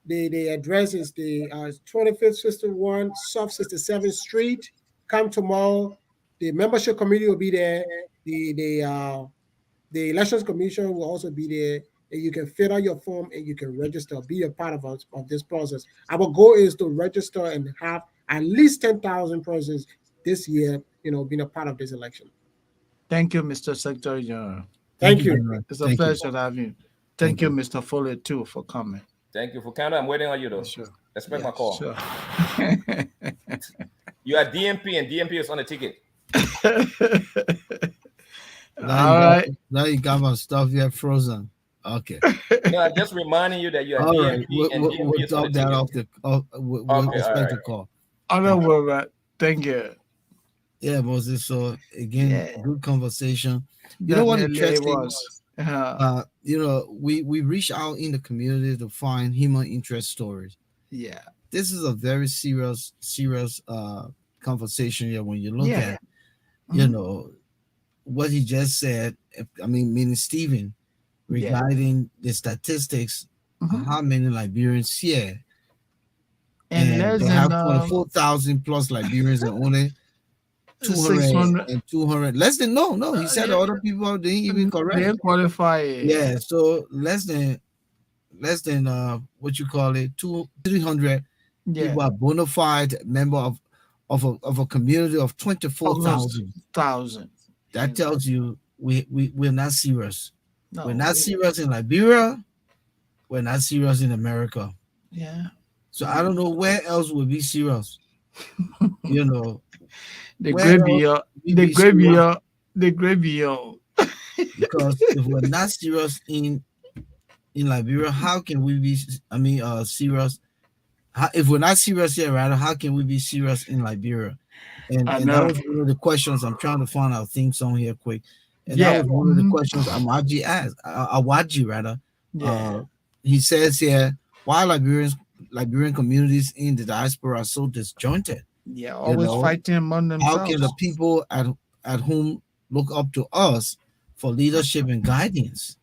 The address is the 25th Sister 1, South 67th Street. Come tomorrow. the membership committee will be there. The elections commission will also be there, and you can fill out your form and you can register, be a part of this process. Our goal is to register and have at least 10,000 persons this year, being a part of this election. Thank you, Mr. Secretary General. Thank Thank you you. very much. It's a Thank you. pleasure to have you. Thank Thank you, Mr. Foley, too, for coming. Thank you. Volcano, I'm waiting on you though. Sure. Expect Yeah, my call. Sure. You are DMP and DMP is on the ticket. All right. Now you got my stuff here frozen. Okay. No, I'm just reminding you that you are All DMP right. and DMP We'll is on drop the that ticket. off we'll Okay, expect all the right. call. I don't worry about it. Thank you. Yeah, Moses. So again, Yeah. good conversation. You know what Definitely it interesting? was. We reach out in the community to find human interest stories. Yeah. This is a very serious conversation here. When you look Yeah. at, what he just said. Meaning Stephen, Yeah. regarding the statistics, Mhm. how many Liberians here, And less they than have 24,000 plus Liberians and only 200 600. and 200 less than no he said the other people didn't even correct. They qualify. Yeah, so less than what you call it, 300 Yeah. people are bona fide member of a community of 24,000. 1,000. That tells you we're not serious. No, We're not serious in Liberia. We're not serious in America. Yeah. So I don't know where else we'll be serious. The Where gravy, else we the be gravy, serious? the gravy. Because if we're not serious in Liberia, how can we be serious? If we're not serious here, rather, how can we be serious in Liberia? And I that know. was one of the questions. I'm trying to find our theme song here quick. And Yeah. that was one of the Mhm. questions Amaji asked. Awaji rather. Yeah. He says here, why Liberian communities in the diaspora are so disjointed? Yeah. Always fighting among How themselves. can the people at home look up to us for leadership and guidance?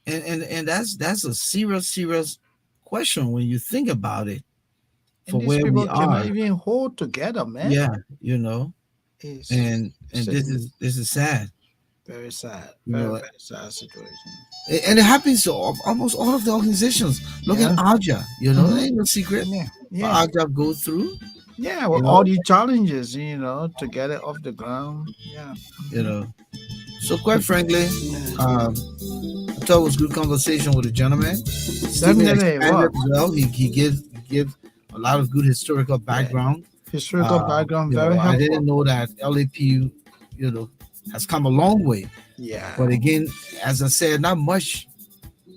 And that's a serious question when you think about it. And For these where people we cannot are, even hold together, man. yeah, It's and this is sad. very sad. You Very, know, very sad situation. and it happens to almost all of the organizations. Look at Aja, Mhm. ain't no secret. Yeah. What Yeah. Aja go through, Yeah. With you all know? these challenges, to get it off the ground. Yeah. So quite frankly, Yeah. I thought it was good conversation with the gentleman. Stephen Definitely it expanded was. well. He give a lot of good historical background. Historical background, very I helpful. didn't know that LAPU, has come a long way. Yeah. But again, as I said, not much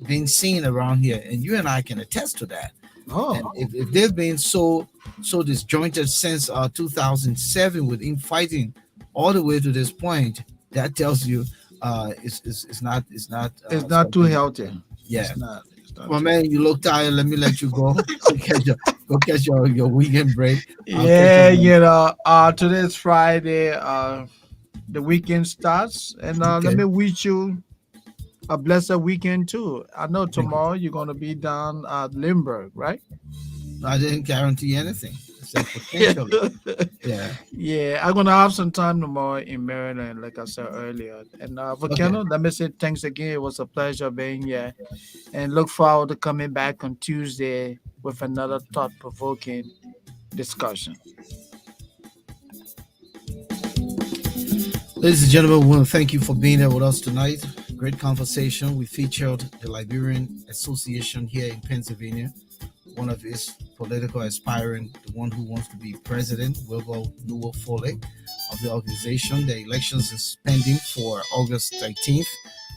being seen around here, and you and I can attest to that. Oh. And if they've been so disjointed since 2007 with infighting all the way to this point, that tells you it's not It's not too healthy. Yeah. It's not Well, man, you look tired. Let me let you go. Go catch your weekend break. Yeah, today's Friday. The weekend starts, and Okay. let me wish you a blessed weekend too. I know tomorrow you're gonna be down at Limburg, right? I didn't guarantee anything except potentially. Yeah. Yeah, I'm gonna have some time tomorrow in Maryland, like I said earlier. And Volcano, let me say thanks again. It was a pleasure being here, and look forward to coming back on Tuesday with another thought-provoking discussion. Ladies and gentlemen, we want to thank you for being there with us tonight. Great conversation. We featured the Liberian Association here in Pennsylvania. One of its political aspiring, the one who wants to be president, Nuwoe Foley of the organization. The elections is pending for August 13th.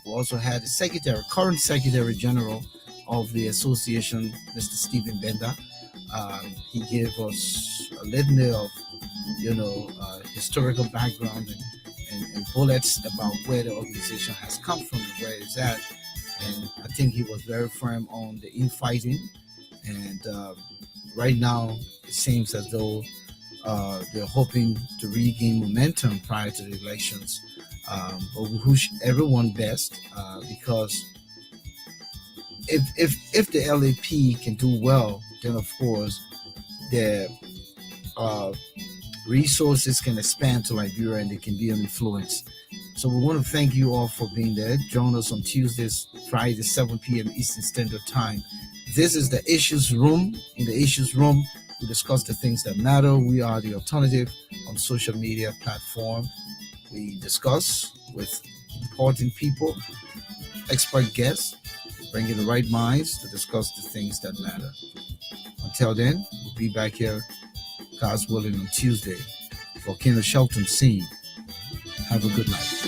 We also had the current Secretary General of the association, Mr. Stephen Binda. He gave us a litany of, historical background and bullets about where the organization has come from and where it's at. And I think he was very firm on the infighting. And right now, it seems as though they're hoping to regain momentum prior to the elections. But we wish everyone best because if the LAP can do well, then of course the resources can expand to Liberia and they can be an influence. So we want to thank you all for being there. Join us on Tuesdays, Fridays, 7 p.m. Eastern Standard Time. This is the Issues Room. In the Issues Room, we discuss the things that matter. We are the alternative on social media platform. We discuss with important people, expert guests, bringing the right minds to discuss the things that matter. Until then, we'll be back here, God's willing, on Tuesday. Volcano Shelton scene. Have a good night.